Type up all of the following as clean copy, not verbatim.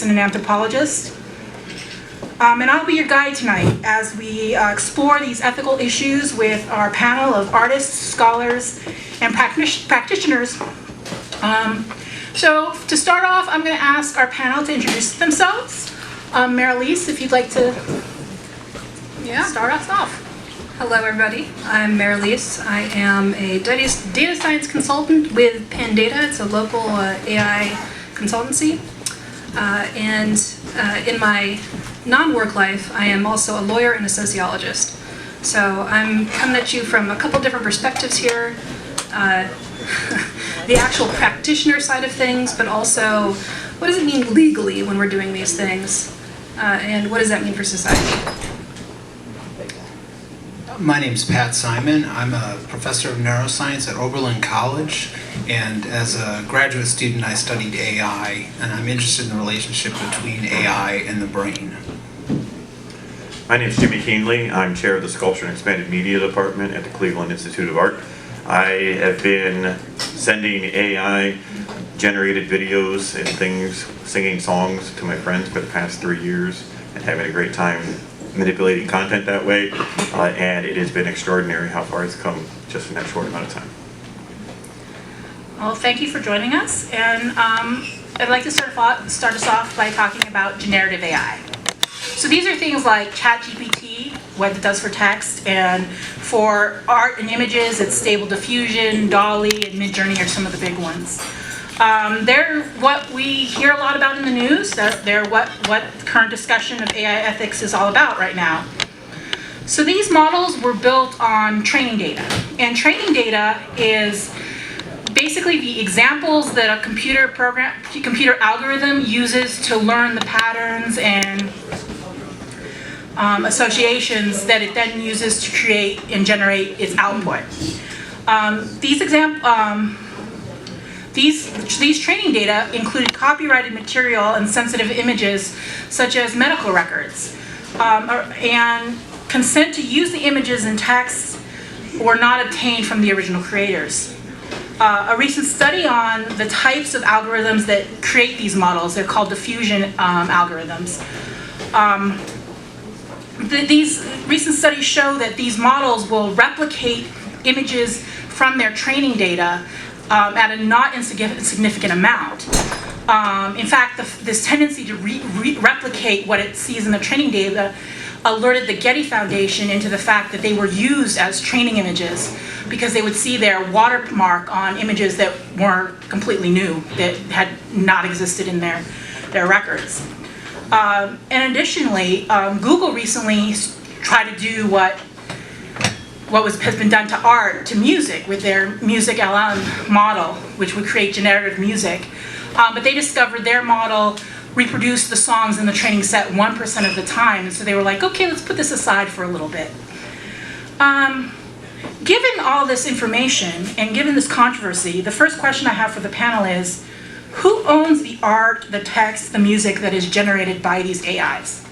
ethicist and an anthropologist. And I'll be your guide tonight as we explore these ethical issues with our panel of artists, scholars, and practitioners. So to start off, I'm going to ask our panel to introduce themselves. Marylise, if you'd like to start us off. Hello, everybody. I'm Marylise. I am a data science consultant with Penn Data. It's a local AI consultancy. And in my non-work life, I am also a lawyer and a sociologist. So I'm coming at you from a couple different perspectives here. The actual practitioner side of things, but also what does it mean legally when we're doing these things? And what does that mean for society? My name's Pat Simon. I'm a professor of neuroscience at Oberlin College, and as a graduate student I studied AI, and I'm interested in the relationship between AI and the brain. My name is Jimmy Keenley. I'm chair of the Sculpture and Expanded Media Department at the Cleveland Institute of Art. I have been sending AI-generated videos and things, singing songs to my friends for the past 3 years and having a great time manipulating content that way, and it has been extraordinary how far it's come just in that short amount of time. Well, thank you for joining us, and I'd like to start us off by talking about generative AI. So these are things like ChatGPT, what it does for text, and for art and images, it's Stable Diffusion, DALL-E, and Midjourney are some of the big ones. They're what we hear a lot about in the news. They're what current discussion of AI ethics is all about right now. So these models were built on training data. And training data is basically the examples that a computer algorithm uses to learn the patterns and associations that it then uses to create and generate its output. These training data included copyrighted material and sensitive images such as medical records. And consent to use the images and texts were not obtained from the original creators. A recent study on the types of algorithms that create these models, they're called diffusion algorithms. These recent studies show that these models will replicate images from their training data at a not insignificant amount. In fact, this tendency to replicate what it sees in the training data alerted the Getty Foundation into the fact that they were used as training images because they would see their watermark on images that were completely new, that had not existed in their records. And additionally, Google recently tried to do what has been done to art, to music, with their Music LM model, which would create generative music. But they discovered their model reproduced the songs in the training set 1% of the time, and so they were like, okay, let's put this aside for a little bit. Given all this information, and given this controversy, the first question I have for the panel is, who owns the art, the text, the music that is generated by these AIs?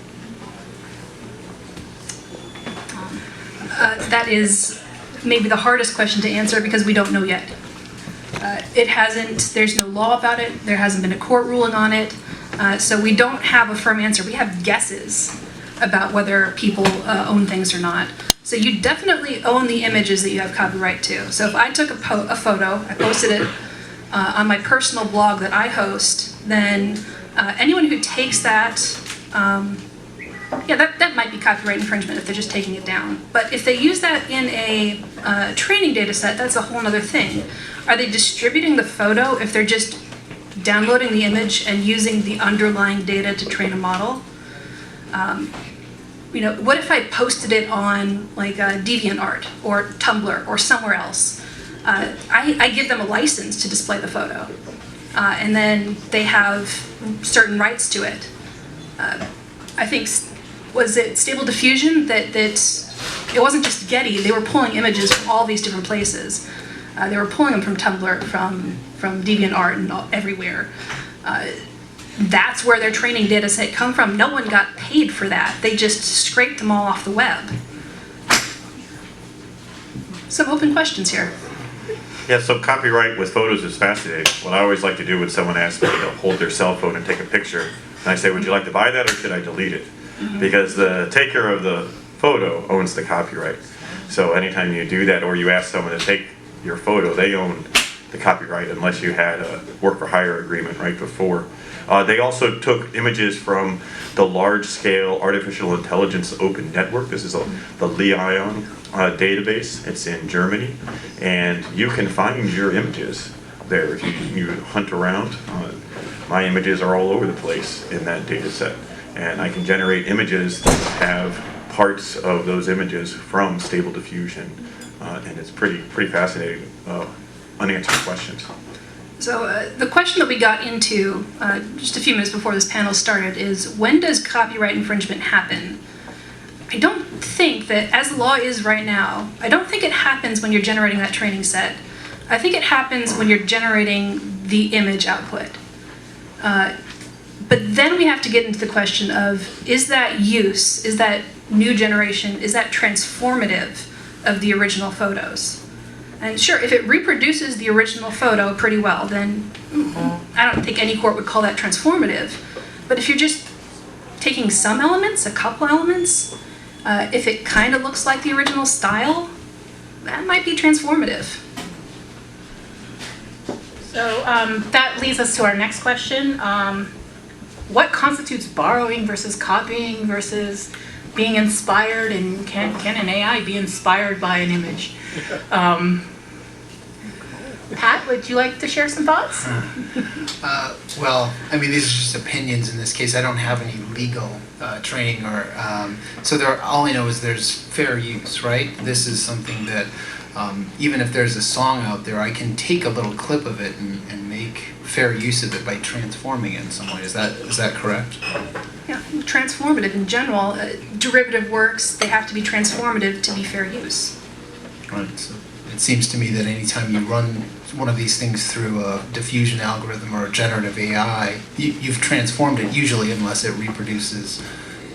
That is maybe the hardest question to answer because we don't know yet. There's no law about it, there hasn't been a court ruling on it, so we don't have a firm answer. We have guesses about whether people own things or not. So you definitely own the images that you have copyright to. So if I took a photo, I posted it on my personal blog that I host, then anyone who takes that, that might be copyright infringement if they're just taking it down. But if they use that in a training data set, that's a whole other thing. Are they distributing the photo if they're just downloading the image and using the underlying data to train a model? What if I posted it on like DeviantArt or Tumblr or somewhere else? I give them a license to display the photo, and then they have certain rights to it. I think, was it Stable Diffusion that it wasn't just Getty, they were pulling images from all these different places. They were pulling them from Tumblr, from DeviantArt and everywhere. That's where their training data set come from. No one got paid for that. They just scraped them all off the web. Some open questions here. Yeah, so copyright with photos is fascinating. What I always like to do when someone asks me to hold their cell phone and take a picture, And I say, would you like to buy that or should I delete it? Because the taker of the photo owns the copyright. So anytime you do that or you ask someone to take your photo, they own the copyright unless you had a work for hire agreement right before. They also took images from the large-scale artificial intelligence open network. This is the LION database. It's in Germany, and you can find your images there if you hunt around. My images are all over the place in that data set, and I can generate images that have parts of those images from Stable Diffusion, and it's pretty fascinating unanswered questions. So the question that we got into just a few minutes before this panel started is, when does copyright infringement happen? I don't think that, as the law is right now, I don't think it happens when you're generating that training set. I think it happens when you're generating the image output. But then we have to get into the question of, is that use, is that new generation, is that transformative of the original photos? And sure, if it reproduces the original photo pretty well, then I don't think any court would call that transformative. But if you're just taking some elements, a couple elements, if it kind of looks like the original style, that might be transformative. So that leads us to our next question. What constitutes borrowing versus copying versus being inspired, and can an AI be inspired by an image? Pat, would you like to share some thoughts? Well, I mean, these are just opinions in this case. I don't have any legal training, or so there. All I know is there's fair use, right? This is something that even if there's a song out there, I can take a little clip of it and make fair use of it by transforming it in some way. Is that correct? Yeah, transformative in general. Derivative works, they have to be transformative to be fair use. Right. So it seems to me that anytime you run one of these things through a diffusion algorithm or a generative AI, you've transformed it usually, unless it reproduces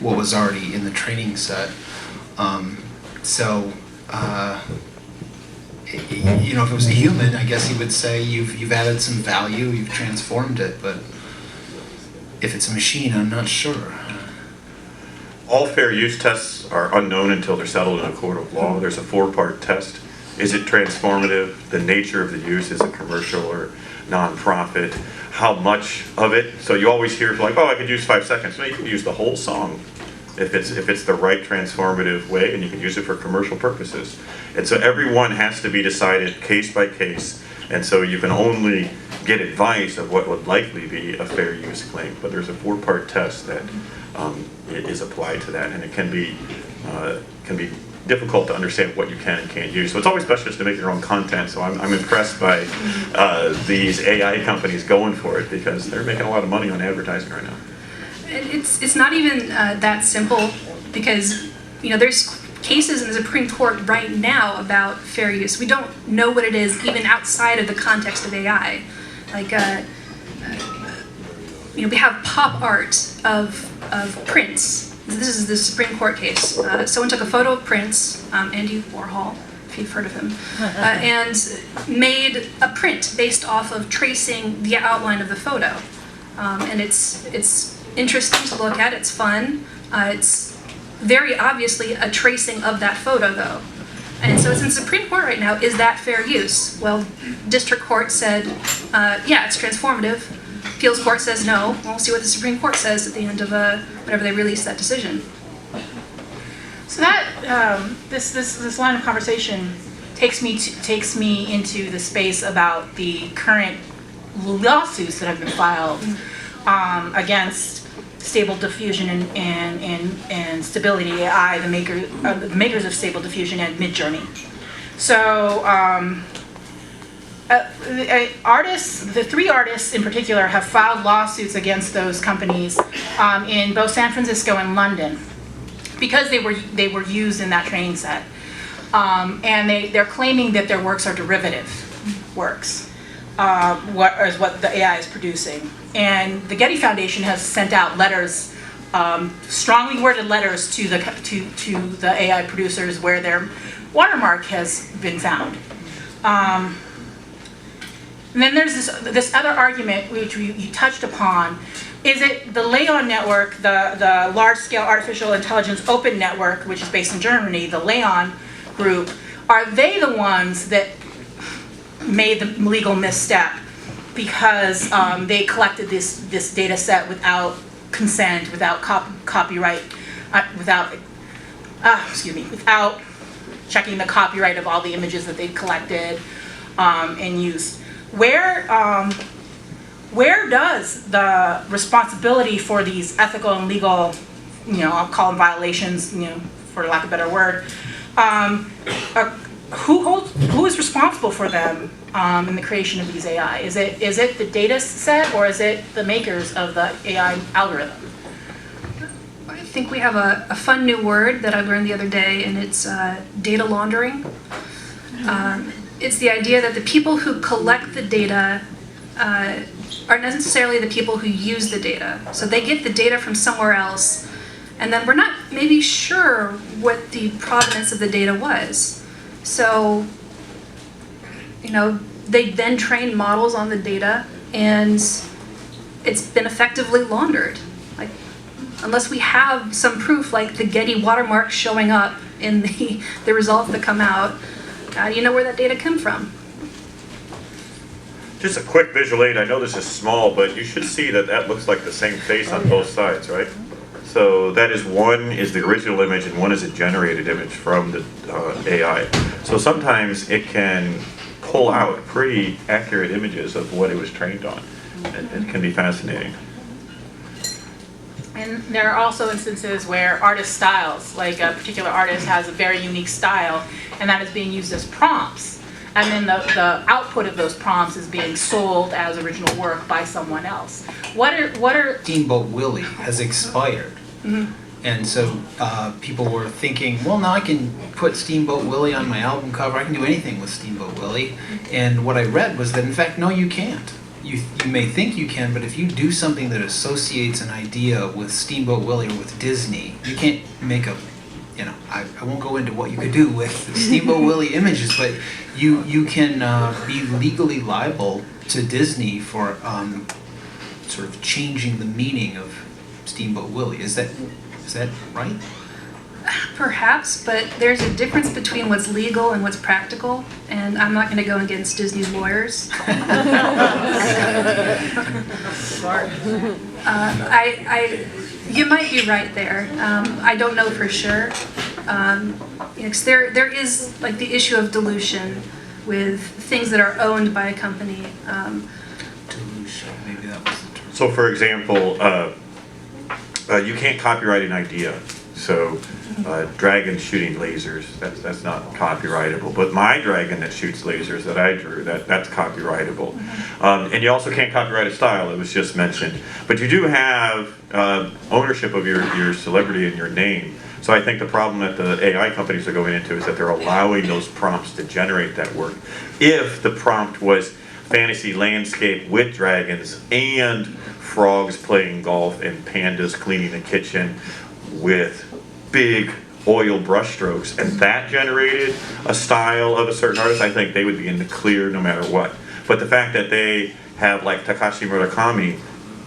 what was already in the training set. You know, if it was a human, I guess you would say you've added some value, you've transformed it. But if it's a machine, I'm not sure. All fair use tests are unknown until they're settled in a court of law. There's a 4-part test. Is it transformative? The nature of the use, is it commercial or nonprofit? How much of it? So you always hear like, oh, I could use 5 seconds. No, you can use the whole song if it's the right transformative way, and you can use it for commercial purposes. And so everyone has to be decided case by case, and so you can only get advice of what would likely be a fair use claim. But there's a 4-part test that is applied to that, and it can be difficult to understand what you can and can't use. So it's always best just to make your own content. So I'm impressed by these AI companies going for it, because they're making a lot of money on advertising right now. It's not even that simple, because there's cases in the Supreme Court right now about fair use. We don't know what it is even outside of the context of AI. Like we have pop art of Prince. This is the Supreme Court case. Someone took a photo of Prince, Andy Warhol, if you've heard of him, and made a print based off of tracing the outline of the photo. And it's interesting to look at. It's fun. It's very obviously a tracing of that photo, though. And so it's in the Supreme Court right now. Is that fair use? Well, district court said, yeah, it's transformative. Appeals court says no. We'll see what the Supreme Court says at the end of whenever they release that decision. So that this line of conversation takes me into the space about the current lawsuits that have been filed against Stable Diffusion and Stability AI, the makers of Stable Diffusion and Midjourney. So the 3 artists in particular have filed lawsuits against those companies in both San Francisco and London, because they were used in that training set, and they're claiming that their works are derivative works, what the AI is producing. And the Getty Foundation has sent out letters, strongly worded letters to the AI producers where their watermark has been found. And then there's this other argument which you touched upon, is it the Leon network, the large-scale artificial intelligence open network, which is based in Germany, the Leon group, are they the ones that made the legal misstep because they collected this data set without consent, without copyright, without checking the copyright of all the images that they collected and used? Where does the responsibility for these ethical and legal, I'll call them violations, for lack of a better word, who is responsible for them in the creation of these AI? Is it the data set, or is it the makers of the AI algorithm? I think we have a fun new word that I learned the other day, and it's data laundering. It's the idea that the people who collect the data aren't necessarily the people who use the data. So they get the data from somewhere else, and then we're not maybe sure what the provenance of the data was. So, they then train models on the data, and it's been effectively laundered. Like, unless we have some proof, like the Getty watermark showing up in the results that come out, how do you know where that data came from? Just a quick visual aid. I know this is small, but you should see that looks like the same face on both sides, right? So that is, one is the original image and one is a generated image from the AI. So sometimes it can pull out pretty accurate images of what it was trained on. It can be fascinating. And there are also instances where artist styles, like a particular artist has a very unique style, and that is being used as prompts. And then the output of those prompts is being sold as original work by someone else. What are Steamboat Willie has expired. And so people were thinking, well, now I can put Steamboat Willie on my album cover. I can do anything with Steamboat Willie. And what I read was that, in fact, no, you can't. You may think you can, but if you do something that associates an idea with Steamboat Willie or with Disney, you can't make a, I won't go into what you could do with Steamboat Willie images, but you can be legally liable to Disney for sort of changing the meaning of Steamboat Willie. Is that right? Perhaps, but there's a difference between what's legal and what's practical, and I'm not going to go against Disney's lawyers. You might be right there. I don't know for sure. Because there is like the issue of dilution with things that are owned by a company. Dilution, maybe that was the term. So for example, you can't copyright an idea. So dragon shooting lasers, that's not copyrightable. But my dragon that shoots lasers that I drew, that's copyrightable. And you also can't copyright a style, it was just mentioned. But you do have ownership of your celebrity and your name. So I think the problem that the AI companies are going into is that they're allowing those prompts to generate that work. If the prompt was fantasy landscape with dragons and frogs playing golf and pandas cleaning the kitchen with big oil brushstrokes, and that generated a style of a certain artist, I think they would be in the clear no matter what. But the fact that they have like Takashi Murakami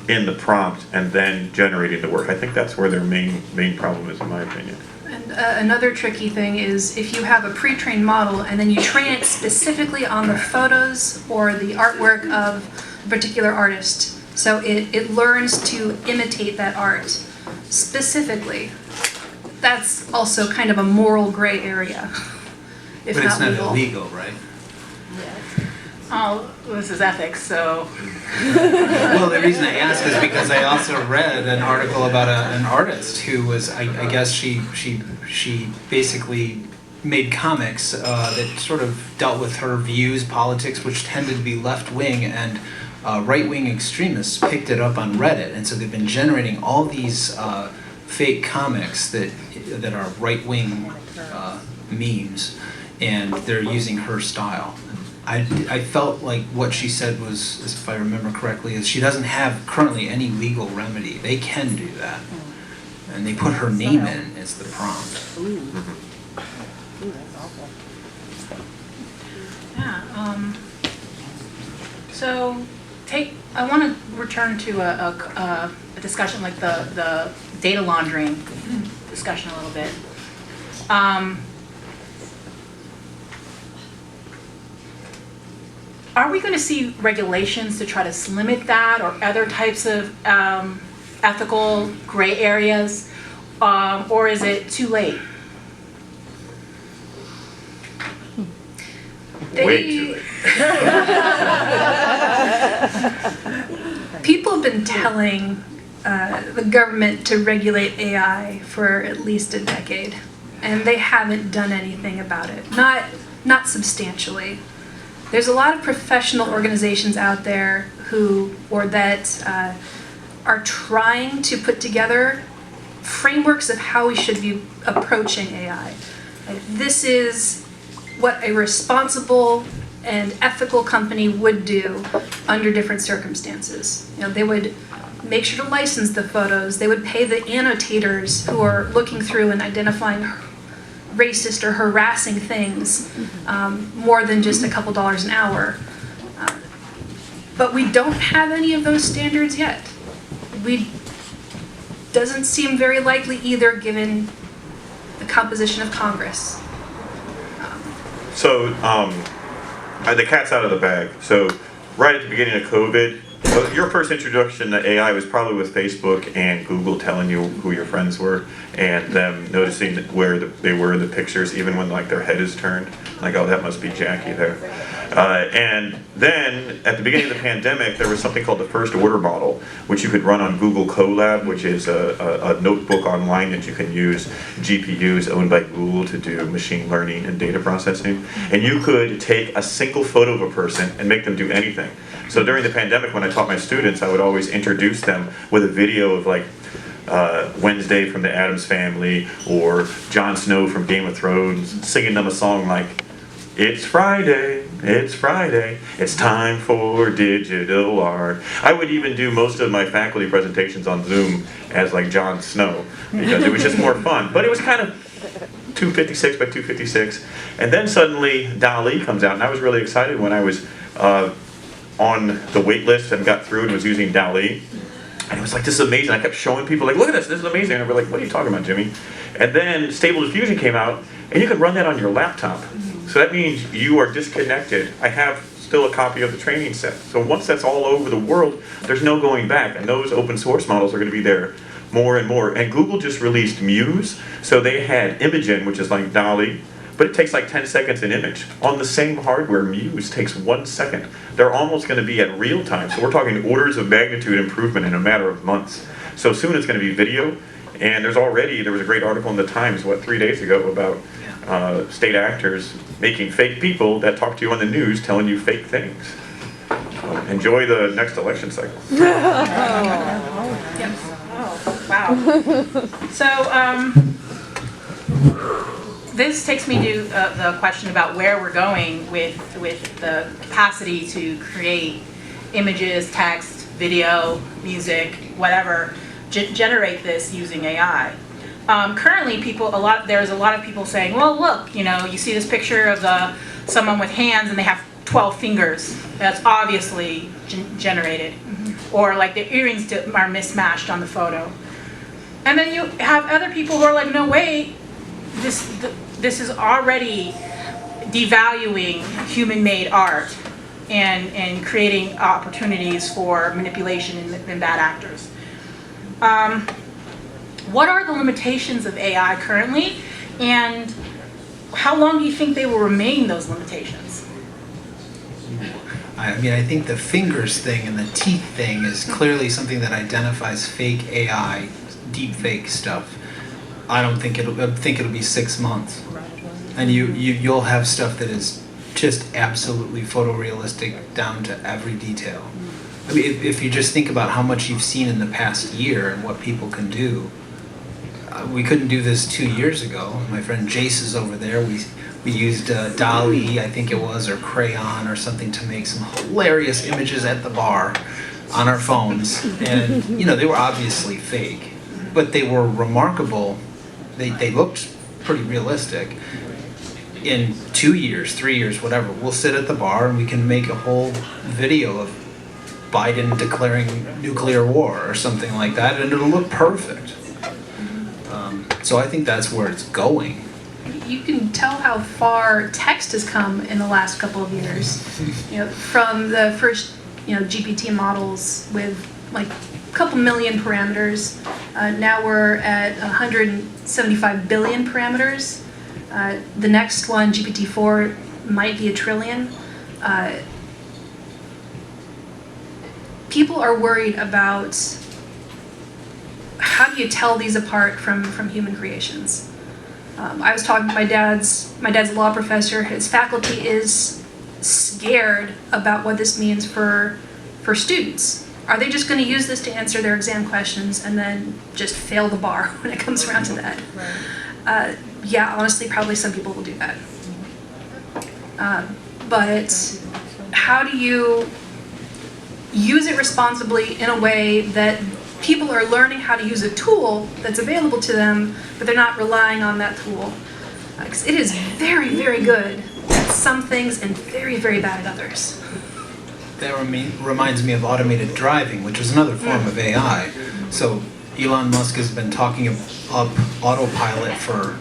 in the prompt and then generating the work, I think that's where their main problem is, in my opinion. And another tricky thing is if you have a pre-trained model and then you train it specifically on the photos or the artwork of a particular artist, so it learns to imitate that art specifically. That's also kind of a moral gray area, if But it's not not legal. illegal, right? Oh, this is ethics, so. Well, the reason I ask is because I also read an article about an artist who was, I guess she basically made comics that sort of dealt with her views, politics, which tended to be left-wing, and right-wing extremists picked it up on Reddit, and so they've been generating all these fake comics that are right-wing memes, and they're using her style. I felt like what she said was, if I remember correctly, is she doesn't have currently any legal remedy. They can do that. And they put her name in as the prompt. Yeah. So I want to return to a discussion, like the data laundering discussion a little bit. Are we going to see regulations to try to limit that, or other types of ethical gray areas, or is it too late? Way too late. People have been telling the government to regulate AI for at least a decade, and they haven't done anything about it. Not substantially. There's a lot of professional organizations out there that are trying to put together frameworks of how we should be approaching AI. Like, this is what a responsible and ethical company would do under different circumstances. You know, they would make sure to license the photos. They would pay the annotators who are looking through and identifying racist or harassing things more than just a couple dollars an hour. But we don't have any of those standards yet. Doesn't seem very likely either, given the composition of Congress. So, the cat's out of the bag. So, right at the beginning of COVID, your first introduction to AI was probably with Facebook and Google telling you who your friends were, and them noticing where they were in the pictures, even when like their head is turned. Like, oh, that must be Jackie there. And then at the beginning of the pandemic, there was something called the first order model, which you could run on Google Colab, which is a notebook online that you can use GPUs owned by Google to do machine learning and data processing. And you could take a single photo of a person and make them do anything. So during the pandemic, when I taught my students, I would always introduce them with a video of like Wednesday from the Addams Family, or Jon Snow from Game of Thrones, singing them a song like, "It's Friday, it's Friday, it's time for digital art." I would even do most of my faculty presentations on Zoom as like Jon Snow, because it was just more fun. But it was kind of 256 by 256. And then suddenly DALL-E comes out, and I was really excited when I was on the wait list and got through and was using DALL-E. And it was like, this is amazing. I kept showing people, like, look at this is amazing. And they were like, what are you talking about, Jimmy? And then Stable Diffusion came out, and you could run that on your laptop. So that means you are disconnected. I have still a copy of the training set. So once that's all over the world, there's no going back. And those open source models are going to be there more and more. And Google just released Muse. So they had Imagen, which is like DALL-E, but it takes like 10 seconds an image. On the same hardware, Muse takes 1 second. They're almost going to be at real time. So we're talking orders of magnitude improvement in a matter of months. So soon it's going to be video. And there was a great article in the Times, 3 days ago, about state actors making fake people that talk to you on the news telling you fake things. Enjoy the next election cycle. Yes. Oh, wow. So, this takes me to the question about where we're going with the capacity to create images, text, video, music, whatever, generate this using AI. Currently, there's a lot of people saying, well, look, you see this picture of someone with hands and they have 12 fingers. That's obviously generated. Mm-hmm. Or like the earrings are mismatched on the photo. And then you have other people who are like, no, wait, this is already devaluing human-made art and creating opportunities for manipulation and bad actors. What are the limitations of AI currently, and how long do you think they will remain those limitations? I mean, I think the fingers thing and the teeth thing is clearly something that identifies fake AI, deep fake stuff. I think it'll be 6 months, and you'll have stuff that is just absolutely photorealistic down to every detail. I mean, if you just think about how much you've seen in the past year and what people can do, we couldn't do this 2 years ago. My friend Jace is over there. We used DALL-E, I think it was, or Crayon or something to make some hilarious images at the bar on our phones, and they were obviously fake, but they were remarkable. They looked pretty realistic. In 2 years, 3 years, whatever, we'll sit at the bar and we can make a whole video of Biden declaring nuclear war or something like that, and it'll look perfect. So I think that's where it's going. You can tell how far text has come in the last couple of years. From the first, GPT models with like a couple million parameters. Now we're at 175 billion parameters. The next one, GPT-4, might be 1 trillion. People are worried about how do you tell these apart from human creations. I was talking to my dad's a law professor. His faculty is scared about what this means for students. Are they just going to use this to answer their exam questions and then just fail the bar when it comes around to that? Yeah, honestly, probably some people will do that. But how do you use it responsibly in a way that people are learning how to use a tool that's available to them, but they're not relying on that tool? 'Cause it is very, very good at some things and very, very bad at others. That reminds me of automated driving, which is another form of AI. So Elon Musk has been talking up autopilot for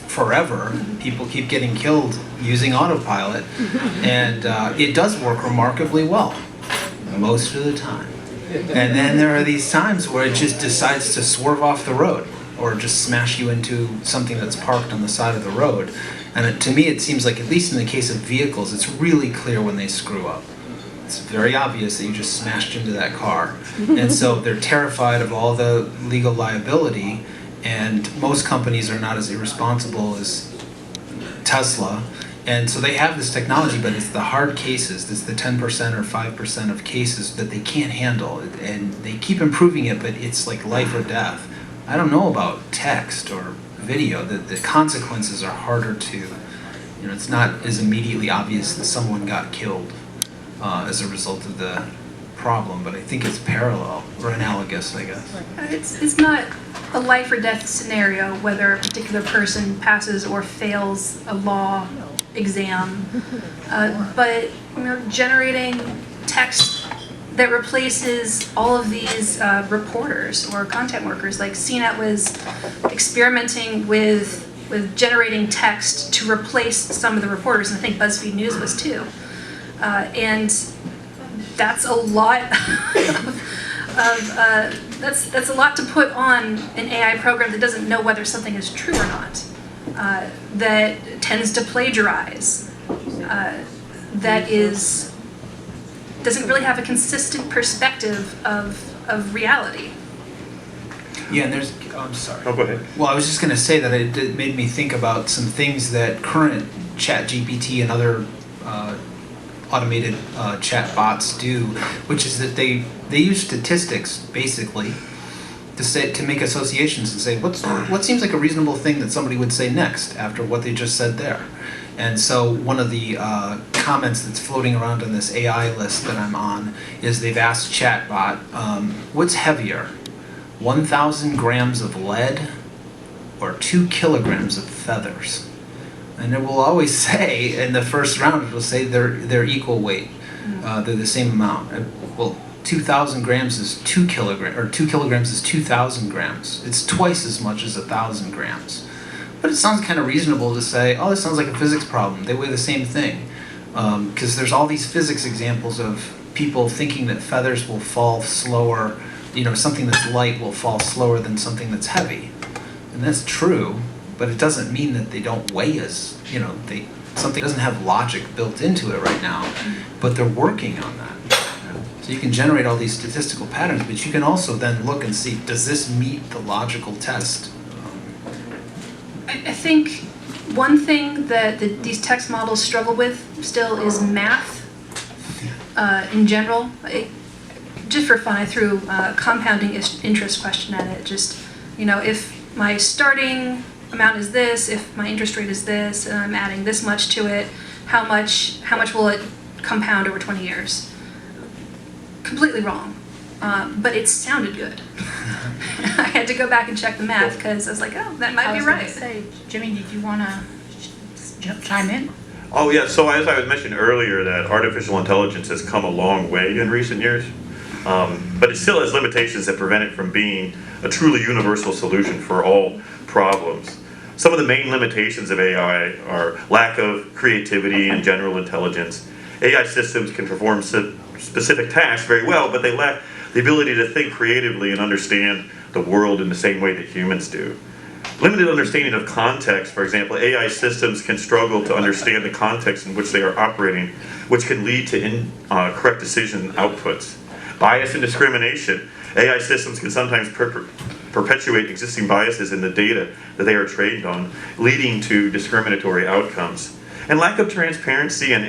forever. People keep getting killed using autopilot, and it does work remarkably well most of the time. And then there are these times where it just decides to swerve off the road or just smash you into something that's parked on the side of the road. And to me, it seems like, at least in the case of vehicles, it's really clear when they screw up. It's very obvious that you just smashed into that car. And so they're terrified of all the legal liability, and most companies are not as irresponsible as Tesla. And so they have this technology, but it's the hard cases, it's the 10% or 5% of cases that they can't handle. And they keep improving it, but it's like life or death. I don't know about text or video. The consequences are harder to, it's not as immediately obvious that someone got killed as a result of the problem, but I think it's parallel or analogous, I guess. It's not a life or death scenario whether a particular person passes or fails a law exam, but generating text that replaces all of these reporters or content workers. Like CNET was experimenting with generating text to replace some of the reporters, and I think BuzzFeed News was too. And that's a lot that's a lot to put on an AI program that doesn't know whether something is true or not, that tends to plagiarize, that doesn't really have a consistent perspective of reality. Yeah, and I'm sorry. Oh, go ahead. Well, I was just going to say that it made me think about some things that current ChatGPT and other automated chat bots do, which is that they use statistics basically to make associations and say what seems like a reasonable thing that somebody would say next after what they just said there. And so one of the comments that's floating around on this AI list that I'm on is they've asked Chatbot, what's heavier, 1,000 grams of lead or 2 kilograms of feathers? And it will always say, in the first round, it will say they're equal weight. They're the same amount. Well, 2,000 grams is 2 kilograms, or 2 kilograms is 2,000 grams. It's twice as much as 1,000 grams. But it sounds kind of reasonable to say, oh, this sounds like a physics problem. They weigh the same thing. Because there's all these physics examples of people thinking that feathers will fall slower, something that's light will fall slower than something that's heavy. And that's true, but it doesn't mean that they don't weigh as, something doesn't have logic built into it right now, but they're working on that. So you can generate all these statistical patterns, but you can also then look and see, does this meet the logical test? I think one thing that these text models struggle with still is math in general. Just for fun, I threw a compounding interest question at it. Just, if my starting amount is this, if my interest rate is this, and I'm adding this much to it, how much will it compound over 20 years? Completely wrong. But it sounded good. I had to go back and check the math because I was like, oh, that might be right. Say, Jimmy, did you want to chime in? Oh yeah, so as I was mentioned earlier, that artificial intelligence has come a long way in recent years, but it still has limitations that prevent it from being a truly universal solution for all problems. Some of the main limitations of AI are lack of creativity and general intelligence. AI systems can perform specific tasks very well, but they lack the ability to think creatively and understand the world in the same way that humans do. Limited understanding of context, for example, AI systems can struggle to understand the context in which they are operating, which can lead to incorrect decision outputs. Bias and discrimination. AI systems can sometimes perpetuate existing biases in the data that they are trained on, leading to discriminatory outcomes. And lack of transparency and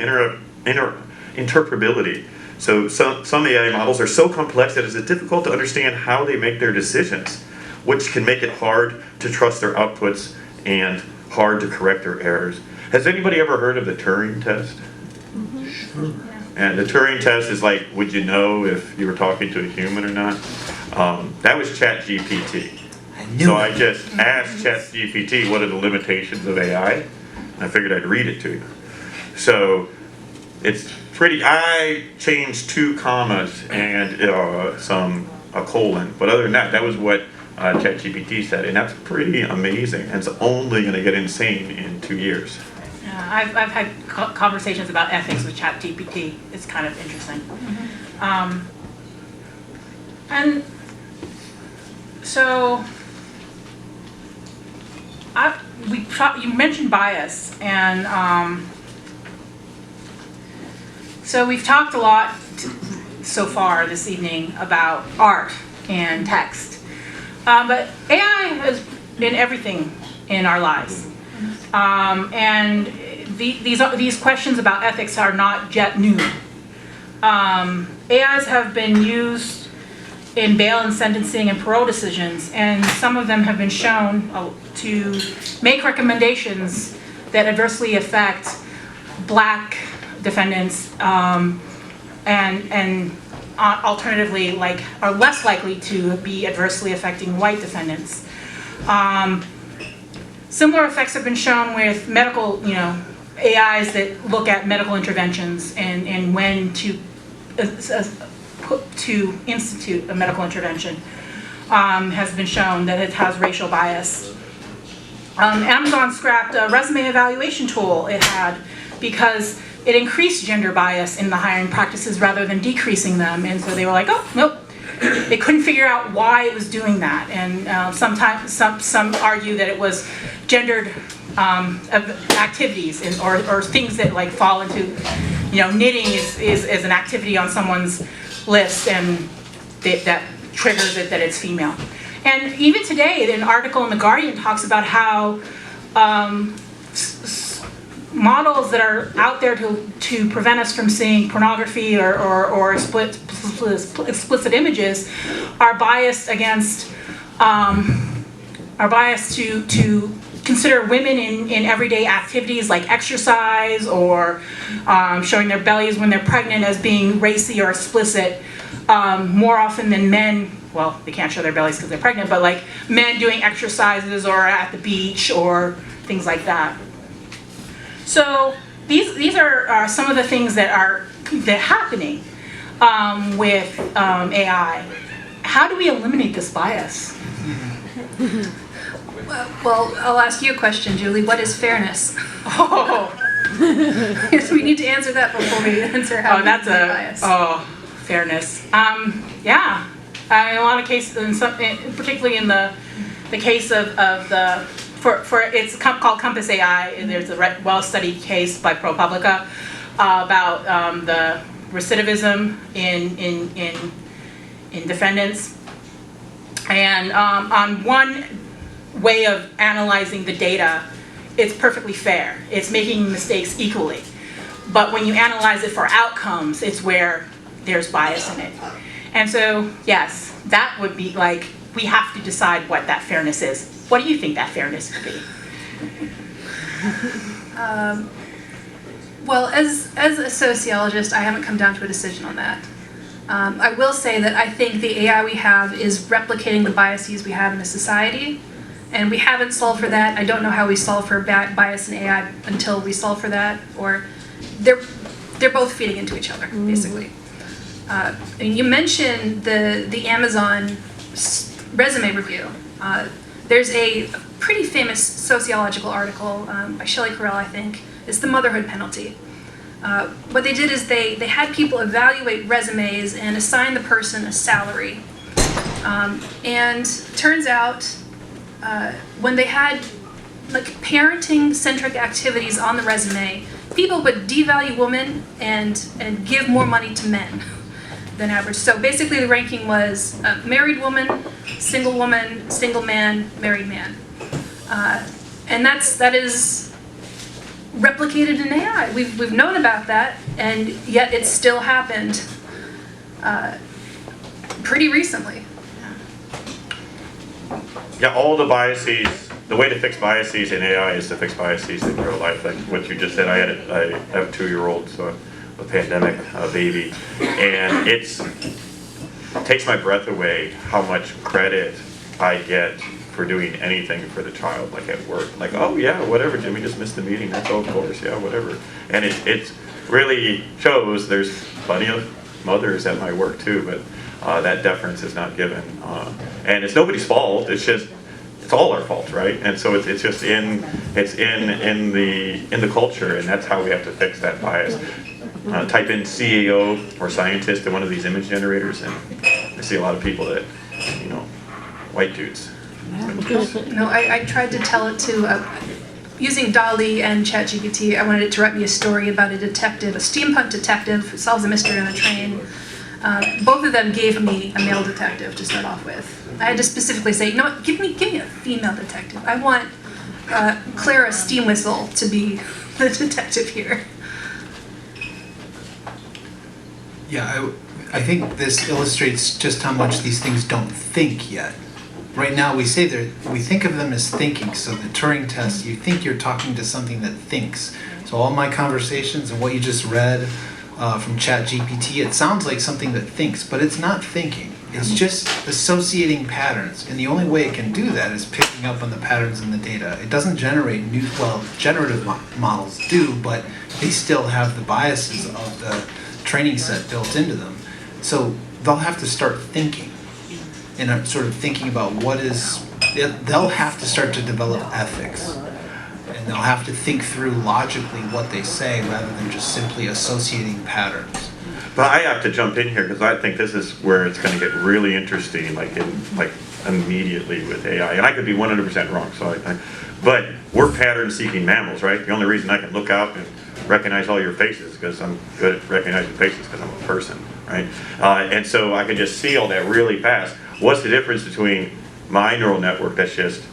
interpretability. So some AI models are so complex that it's difficult to understand how they make their decisions, which can make it hard to trust their outputs and hard to correct their errors. Has anybody ever heard of the Turing test? Sure. And the Turing test is like, would you know if you were talking to a human or not? That was ChatGPT. So I just asked ChatGPT what are the limitations of AI, and I figured I'd read it to you. So it's pretty, I changed 2 commas and a colon, but other than that, that was what ChatGPT said, and that's pretty amazing, and it's only going to get insane in 2 years. I've had conversations about ethics with ChatGPT. It's kind of interesting. And so, you mentioned bias, and so we've talked a lot so far this evening about art and text. But AI has been everything in our lives. And these questions about ethics are not yet new. AIs have been used in bail and sentencing and parole decisions, and some of them have been shown to make recommendations that adversely affect Black defendants, and alternatively, are less likely to be adversely affecting white defendants. Similar effects have been shown with medical, AIs that look at medical interventions and when to institute a medical intervention. Has been shown that it has racial bias. Amazon scrapped a resume evaluation tool it had because it increased gender bias in the hiring practices rather than decreasing them, and so they were like, oh, nope. They couldn't figure out why it was doing that, and sometimes some argue that it was gendered activities or things that fall into, knitting is an activity on someone's list, and that triggers it that it's female. And even today, an article in The Guardian talks about how models that are out there to prevent us from seeing pornography or explicit images are biased against, are biased to consider women in everyday activities like exercise or showing their bellies when they're pregnant as being racy or explicit more often than men. Well, they can't show their bellies because they're pregnant, but men doing exercises or at the beach or things like that. So these are some of the things that are happening with AI. How do we eliminate this bias? Well, I'll ask you a question, Julie. What is fairness? Oh, Yes, we need to answer that before we answer how we that's eliminate bias. Fairness. Yeah, in a lot of cases, particularly in the case of the. For it's called Compass AI, and there's a well-studied case by ProPublica about the recidivism in defendants, and on one way of analyzing the data, it's perfectly fair. It's making mistakes equally, but when you analyze it for outcomes, it's where there's bias in it. And so, yes, that would be we have to decide what that fairness is. What do you think that fairness would be? Well, as a sociologist, I haven't come down to a decision on that. I will say that I think the AI we have is replicating the biases we have in a society, And we haven't solved for that. I don't know how we solve for bias in AI until we solve for that, or they're both feeding into each other, basically. And you mentioned the Amazon resume review. There's a pretty famous sociological article by Shelley Carell, I think. It's the motherhood penalty. What they did is they had people evaluate resumes and assign the person a salary. And turns out when they had like parenting-centric activities on the resume, people would devalue women and give more money to men than average. So basically the ranking was married woman, single man, married man. And that is replicated in AI. We've known about that, and yet it still happened pretty recently. Yeah, all the biases, the way to fix biases in AI is to fix biases in real life. Like what you just said, I have a 2-year-old, so a pandemic baby, and it takes my breath away how much credit I get for doing anything for the child, like at work. Like, oh yeah, whatever, Jimmy just missed the meeting, that's of course, yeah, whatever. And it really shows there's plenty of mothers at my work too, but that deference is not given. And it's nobody's fault, it's all our fault, right? And so it's just in the culture, and that's how we have to fix that bias. Type in CEO or scientist in one of these image generators, and I see a lot of people that, white dudes. No, I tried to tell it to, using DALL-E and ChatGPT, I wanted it to write me a story about a detective, a steampunk detective who solves a mystery on a train. Both of them gave me a male detective to start off with. I had to specifically say, what, give me a female detective. I want Clara Steamwhistle to be the detective here. Yeah, I think this illustrates just how much these things don't think yet. Right now we think of them as thinking, so the Turing test, you think you're talking to something that thinks. So all my conversations and what you just read from ChatGPT, it sounds like something that thinks, but it's not thinking. It's just associating patterns, and the only way it can do that is picking up on the patterns in the data. It doesn't generate generative models do, but they still have the biases of the training set built into them. So they'll have to start thinking, and sort of thinking about they'll have to start to develop ethics. And they'll have to think through logically what they say rather than just simply associating patterns. But I have to jump in here because I think this is where it's going to get really interesting, like immediately with AI. And I could be 100% wrong. But we're pattern-seeking mammals, right? The only reason I can look out and recognize all your faces is because I'm good at recognizing faces because I'm a person, right? And so I can just see all that really fast. What's the difference between my neural network that's just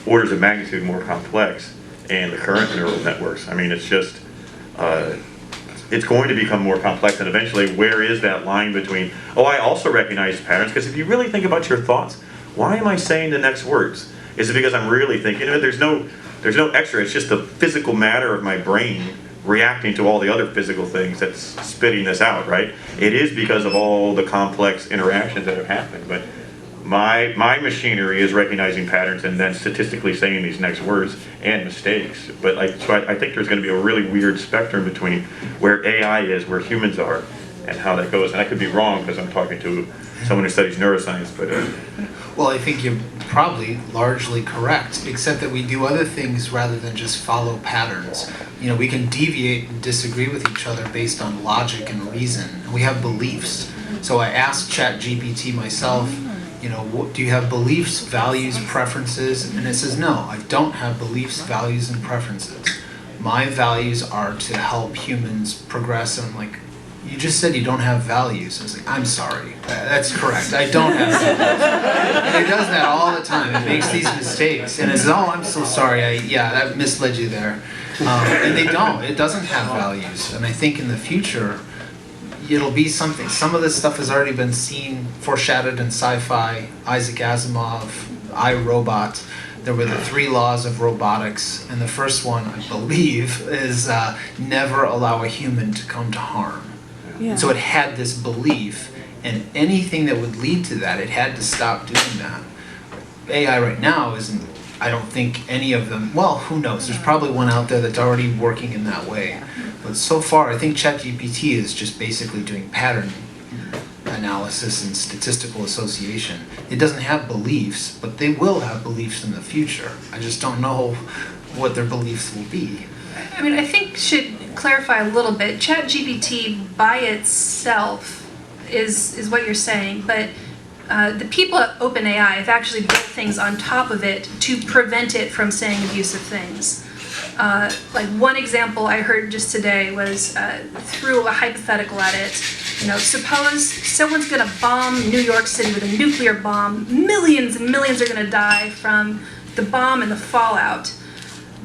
orders of magnitude more complex and the current neural networks? I mean, it's just, it's going to become more complex, and eventually where is that line between, I also recognize patterns, because if you really think about your thoughts, why am I saying the next words? Is it because I'm really thinking of it? There's no extra, it's just the physical matter of my brain reacting to all the other physical things that's spitting this out, right? It is because of all the complex interactions that have happened, but my machinery is recognizing patterns and then statistically saying these next words and mistakes. But so I think there's going to be a really weird spectrum between where AI is, where humans are, and how that goes. And I could be wrong because I'm talking to someone who studies neuroscience, but... Well, I think you're probably largely correct, except that we do other things rather than just follow patterns. We can deviate and disagree with each other based on logic and reason. We have beliefs. So I asked ChatGPT myself, do you have beliefs, values, preferences? And it says, no, I don't have beliefs, values, and preferences. My values are to help humans progress. And I'm like, you just said you don't have values. I was like, I'm sorry. That's correct. I don't have values. And it does that all the time. It makes these mistakes. And it says, I'm so sorry. That misled you there. And they don't. It doesn't have values. And I think in the future, it'll be something. Some of this stuff has already been foreshadowed in sci-fi. Isaac Asimov, I, Robot. There were the 3 laws of robotics, and the first one, I believe, is never allow a human to come to harm. Yeah. And so it had this belief, and anything that would lead to that, it had to stop doing that. AI right now isn't I don't think any of them, well, who knows? There's probably one out there that's already working in that way. But so far, I think ChatGPT is just basically doing pattern analysis and statistical association. It doesn't have beliefs, but they will have beliefs in the future. I just don't know what their beliefs will be. I mean, I think should clarify a little bit. ChatGPT by itself is what you're saying, but the people at OpenAI have actually built things on top of it to prevent it from saying abusive things. Like one example I heard just today was threw a hypothetical at it. Suppose someone's going to bomb New York City with a nuclear bomb. Millions and millions are going to die from the bomb and the fallout.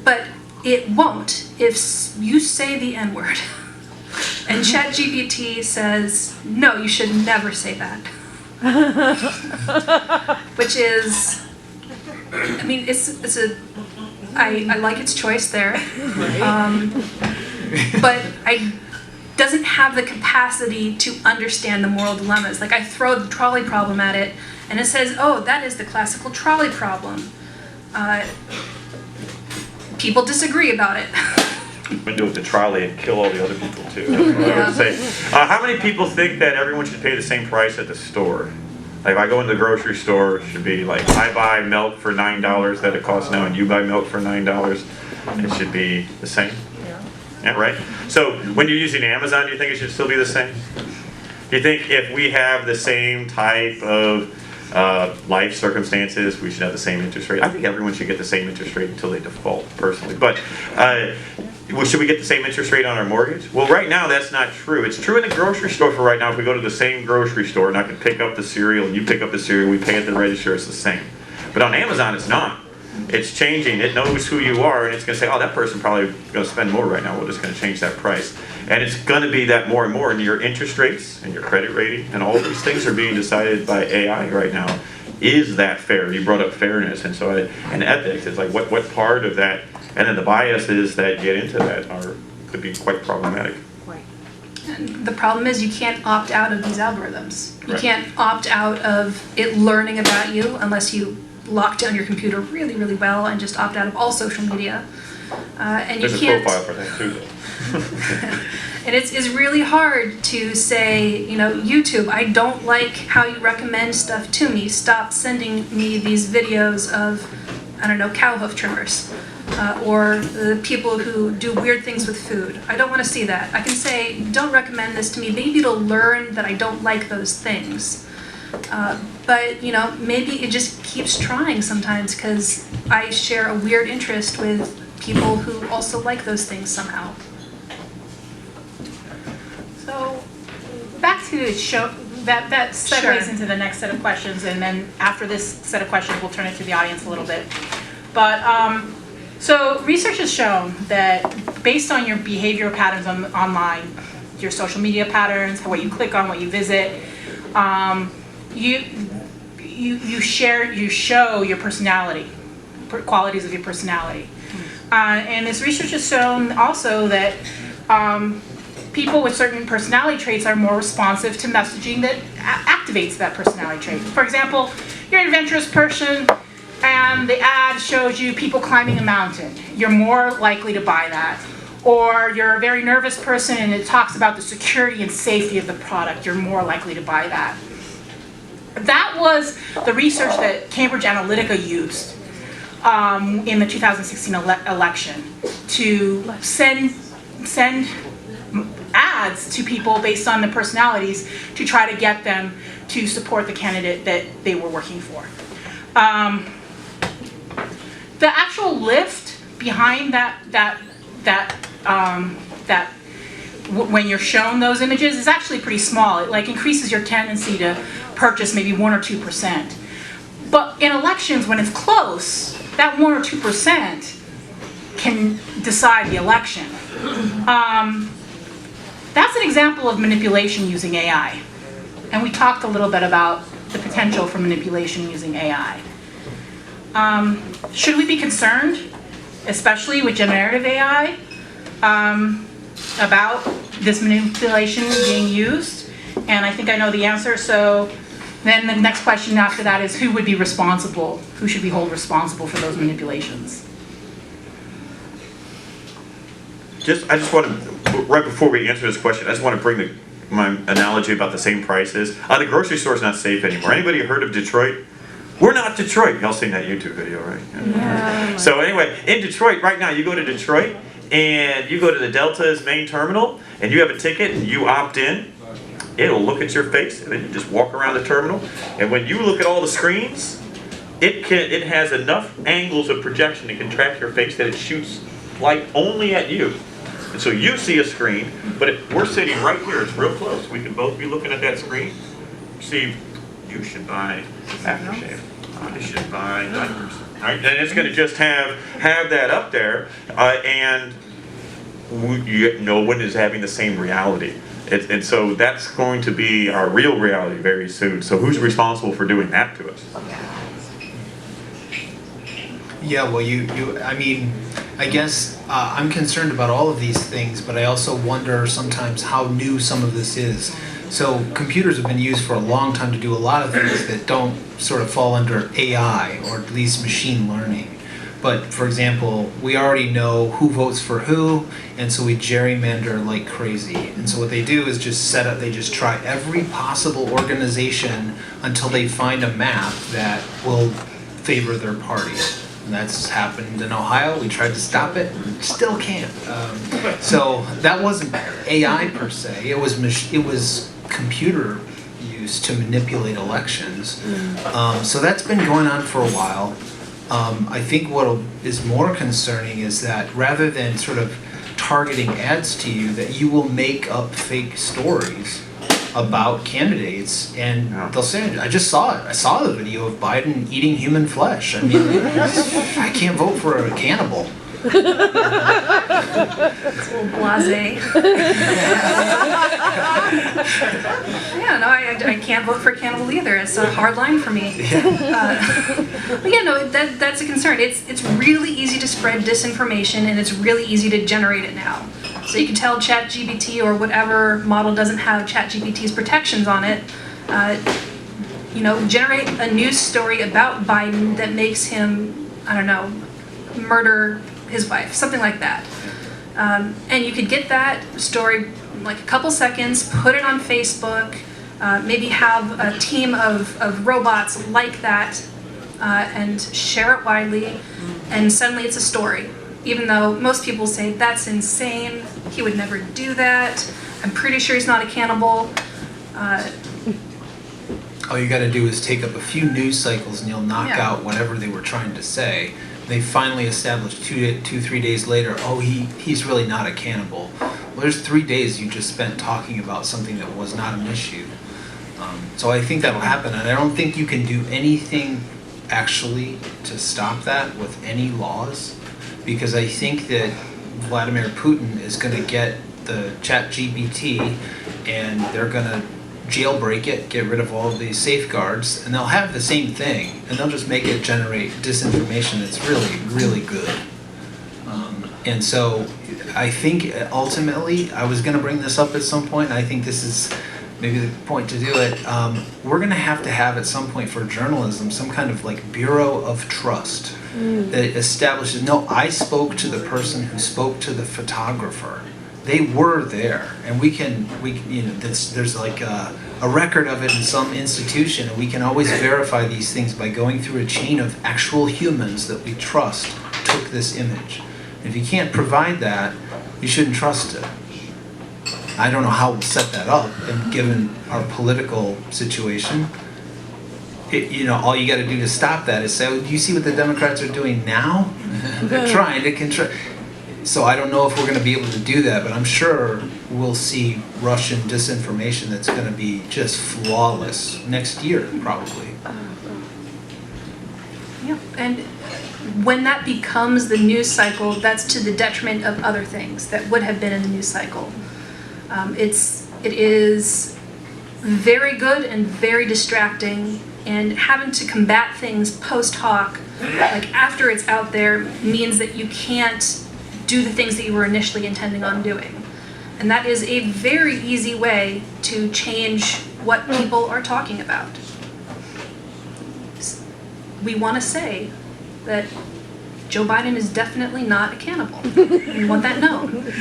But it won't if you say the N-word. And ChatGPT says, no, you should never say that. Which is, I mean, I like its choice there. But I doesn't have the capacity to understand the moral dilemmas. Like I throw the trolley problem at it, and it says, oh, that is the classical trolley problem. People disagree about it. I'm gonna do it with the trolley and kill all the other people too. That's what I would say. How many people think that everyone should pay the same price at the store? Like if I go into the grocery store, it should be like I buy milk for $9 that it costs now, and you buy milk for $9. It should be the same. Yeah, right? So when you're using Amazon, do you think it should still be the same? Do you think if we have the same type of life circumstances, we should have the same interest rate? I think everyone should get the same interest rate until they default, personally. But should we get the same interest rate on our mortgage? Well, right now that's not true. It's true in the grocery store for right now. If we go to the same grocery store and I can pick up the cereal and you pick up the cereal, we pay at the register, it's the same. But on Amazon, it's not. It's changing. It knows who you are, and it's going to say, oh, that person probably going to spend more right now. We're just going to change that price. And it's going to be that more and more. And your interest rates and your credit rating and all these things are being decided by AI right now. Is that fair? You brought up fairness. And so and ethics, it's like what part of that, and then the biases that get into that could be quite problematic. And the problem is you can't opt out of these algorithms. You Right. can't opt out of it learning about you unless you lock down your computer really, really well and just opt out of all social media. And There's you can't. a profile for that too, though. And it's really hard to say, YouTube, I don't like how you recommend stuff to me. Stop sending me these videos of, cow hoof trimmers. Or the people who do weird things with food. I don't want to see that. I can say, don't recommend this to me. Maybe it'll learn that I don't like those things. But maybe it just keeps trying sometimes because I share a weird interest with people who also like those things somehow. So back to the show, that segues Sure. into the next set of questions, and then after this set of questions, we'll turn it to the audience a little bit. But so research has shown that based on your behavioral patterns online, your social media patterns, what you click on, what you visit, you show your personality, qualities of your personality. And this research has shown also that people with certain personality traits are more responsive to messaging that activates that personality trait. For example, you're an adventurous person and the ad shows you people climbing a mountain. You're more likely to buy that. Or you're a very nervous person and it talks about the security and safety of the product. You're more likely to buy that. That was the research that Cambridge Analytica used in the 2016 election to send ads to people based on the personalities to try to get them to support the candidate that they were working for. The actual lift behind that when you're shown those images is actually pretty small. It increases your tendency to purchase maybe 1 or 2%. But in elections, when it's close, that 1 or 2% can decide the election. That's an example of manipulation using AI. And we talked a little bit about the potential for manipulation using AI. Should we be concerned, especially with generative AI, about this manipulation being used? And I think I know the answer, so Then the next question after that is who would be responsible? Who should we hold responsible for those manipulations? I just want to, right before we answer this question, I just want to bring my analogy about the same prices. The grocery store's not safe anymore. Anybody heard of Detroit? We're not Detroit. Y'all seen that YouTube video, right? Yeah. So anyway, in Detroit, right now, you go to Detroit, and you go to the Delta's main terminal, and you have a ticket, and you opt in. It'll look at your face, and then you just walk around the terminal. And when you look at all the screens, it has enough angles of projection to can track your face that it shoots light only at you. And so you see a screen, but if we're sitting right here, it's real close. We can both be looking at that screen. See, you should buy aftershave. I should buy diapers. Right? And it's going to just have that up there, and no one is having the same reality. And so that's going to be our real reality very soon. So who's responsible for doing that to us? Yeah, well, I mean, I guess I'm concerned about all of these things, but I also wonder sometimes how new some of this is. So computers have been used for a long time to do a lot of things that don't sort of fall under AI, or at least machine learning. But for example, we already know who votes for who, and so we gerrymander like crazy. And so what they do is they just try every possible organization until they find a map that will favor their party. And that's happened in Ohio. We tried to stop it, still can't. So that wasn't AI per se. It was computer use to manipulate elections. So that's been going on for a while. I think what is more concerning is that rather than sort of targeting ads to you, that you will make up fake stories about candidates, and they'll say, I just saw it. I saw the video of Biden eating human flesh. I mean, I can't vote for a cannibal. It's a little blasé. Yeah, no, I can't vote for cannibal either. It's a hard line for me. But yeah, no, that's a concern. It's really easy to spread disinformation, and it's really easy to generate it now. So you can tell ChatGPT or whatever model doesn't have ChatGPT's protections on it, generate a news story about Biden that makes him, I don't know, murder his wife, something like that. And you could get that story in like a couple seconds, put it on Facebook, maybe have a team of robots like that, and share it widely, and suddenly it's a story. Even though most people say, that's insane, he would never do that, I'm pretty sure he's not a cannibal. All you gotta do is take up a few news cycles and you'll knock out whatever they were trying to say. They finally established 3 days later, he's really not a cannibal. Well, there's 3 days you just spent talking about something that was not an issue. So I think that'll happen, and I don't think you can do anything actually to stop that with any laws, because I think that Vladimir Putin is going to get the ChatGPT and they're going to jailbreak it, get rid of all of these safeguards, and they'll have the same thing, and they'll just make it generate disinformation that's really, really good. And so I think ultimately, I was going to bring this up at some point, and I think this is maybe the point to do it. We're going to have at some point for journalism some kind of like bureau of trust that establishes, no, I spoke to the person who spoke to the photographer. They were there, and there's like a record of it in some institution, and we can always verify these things by going through a chain of actual humans that we trust took this image. If you can't provide that, you shouldn't trust it. I don't know how we'll set that up, and given our political situation, all you got to do to stop that is say, do you see what the Democrats are doing now? They're trying to control. So I don't know if we're going to be able to do that, but I'm sure we'll see Russian disinformation that's going to be just flawless next year, probably. Yeah, and when that becomes the news cycle, that's to the detriment of other things that would have been in the news cycle. It is very good and very distracting, and having to combat things post hoc, like after it's out there, means that you can't do the things that you were initially intending on doing. And that is a very easy way to change what people are talking about. we want to say that Joe Biden is definitely not a cannibal. We want that known.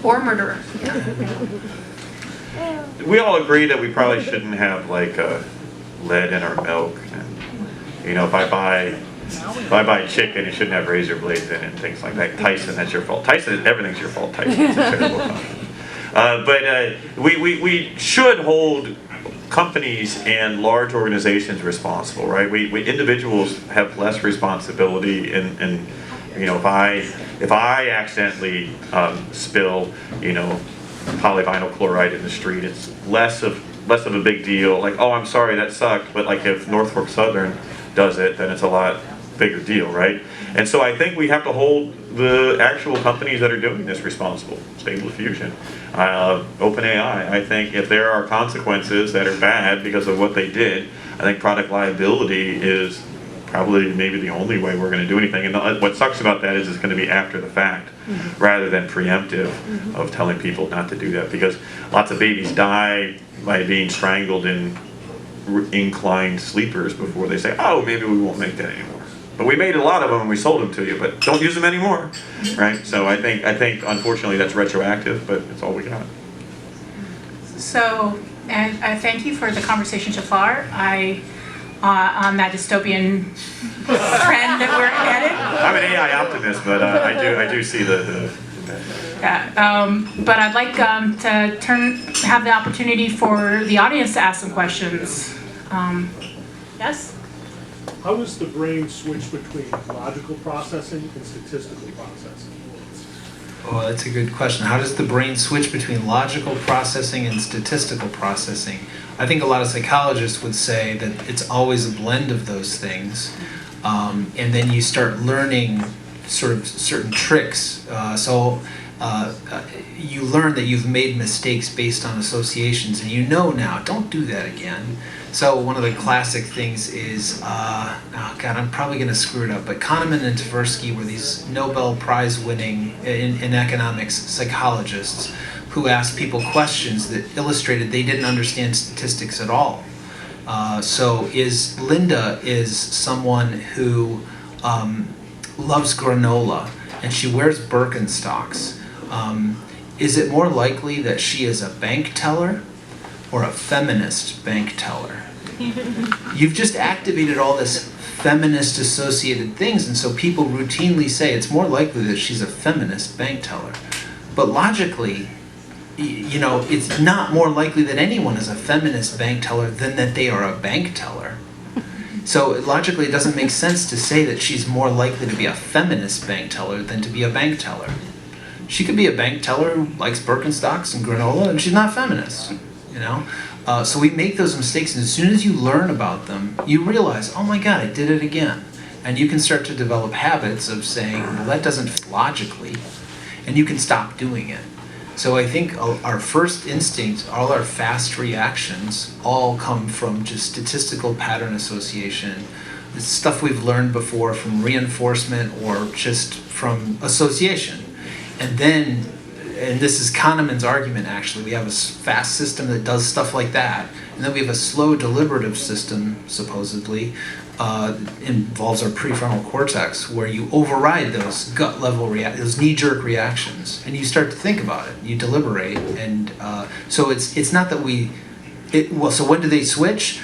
Or a murderer. Yeah. We all agree that we probably shouldn't have like lead in our milk. And, you know, if I buy chicken, you shouldn't have razor blades in it and things like that. Tyson, that's your fault. Tyson, everything's your fault. Tyson, it's a terrible company. But we should hold companies and large organizations responsible, right? We individuals have less responsibility, and you know, if I accidentally spill, you know, polyvinyl chloride in the street, it's less of a big deal. Like, oh, I'm sorry, that sucked. But like if Norfolk Southern does it, then it's a lot bigger deal, right? And so I think we have to hold the actual companies that are doing this responsible. Stable Diffusion, OpenAI. I think if there are consequences that are bad because of what they did, I think product liability is probably maybe the only way we're going to do anything. And what sucks about that is it's going to be after the fact rather than preemptive of telling people not to do that, because lots of babies die by being strangled in inclined sleepers before they say, oh, maybe we won't make that anymore. But we made a lot of them and we sold them to you, but don't use them anymore, right? So I think unfortunately that's retroactive, but it's all we got. So, and I thank you for the conversation so far. On that dystopian trend that we're headed. I'm an AI optimist, but I do see the Yeah, but I'd like to have the opportunity for the audience to ask some questions. Yes? How does the brain switch between logical processing and statistical processing? Oh, that's a good question. How does the brain switch between logical processing and statistical processing? I think a lot of psychologists would say that it's always a blend of those things. And then you start learning sort of certain tricks. You learn that you've made mistakes based on associations, and you know now, don't do that again. So one of the classic things is, oh God, I'm probably going to screw it up, but Kahneman and Tversky were these Nobel Prize winning in economics psychologists who asked people questions that illustrated they didn't understand statistics at all. So Linda is someone who loves granola and she wears Birkenstocks. Is it more likely that she is a bank teller or a feminist bank teller? You've just activated all this feminist associated things, and so people routinely say it's more likely that she's a feminist bank teller. But logically, you know, it's not more likely that anyone is a feminist bank teller than that they are a bank teller. So logically, it doesn't make sense to say that she's more likely to be a feminist bank teller than to be a bank teller. She could be a bank teller who likes Birkenstocks and granola, and she's not feminist, you know? So we make those mistakes, and as soon as you learn about them, you realize, oh my God, I did it again. And you can start to develop habits of saying, well, that doesn't fit logically, and you can stop doing it. So I think our first instinct, all our fast reactions, all come from just statistical pattern association. It's stuff we've learned before from reinforcement or just from association. And then, and this is Kahneman's argument actually, we have a fast system that does stuff like that, and then we have a slow deliberative system, supposedly, involves our prefrontal cortex, where you override those gut level those knee-jerk reactions, and you start to think about it, you deliberate, and so it's not that so when do they switch?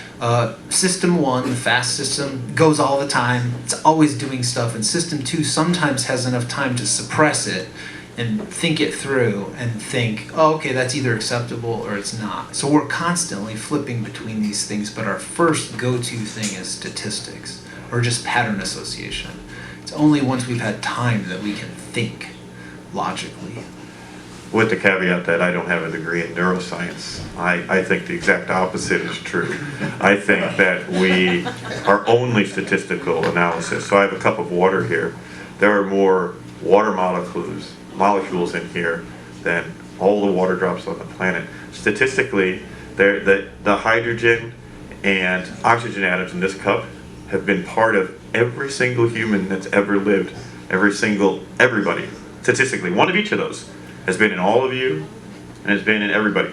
System 1, the fast system, goes all the time, it's always doing stuff, and system 2 sometimes has enough time to suppress it and think it through and think, oh, okay, that's either acceptable or it's not. So we're constantly flipping between these things, but our first go-to thing is statistics or just pattern association. It's only once we've had time that we can think logically. With the caveat that I don't have a degree in neuroscience, I think the exact opposite is true. I think that we are only statistical analysis. So I have a cup of water here. There are more water molecules in here than all the water drops on the planet. Statistically, the hydrogen and oxygen atoms in this cup have been part of every single human that's ever lived. Everybody. Statistically, one of each of those has been in all of you and has been in everybody.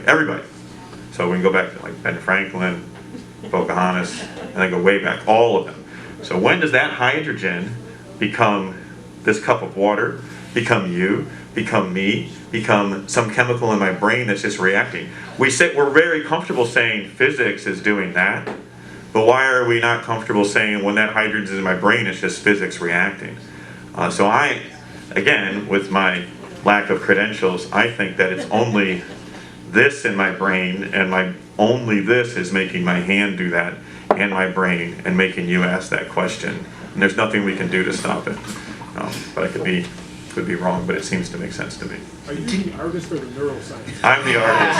So we can go back to like Ben Franklin, Pocahontas, and I go way back, all of them. So when does that hydrogen become this cup of water, become you, become me, become some chemical in my brain that's just reacting? We're very comfortable saying physics is doing that, but why are we not comfortable saying when that hydrogen is in my brain, it's just physics reacting? So I, again, with my lack of credentials, I think that it's only this in my brain, and only this is making my hand do that in my brain and making you ask that question. And there's nothing we can do to stop it. But I could be wrong, but it seems to make sense to me. Are you the artist or the neuroscientist? I'm the artist.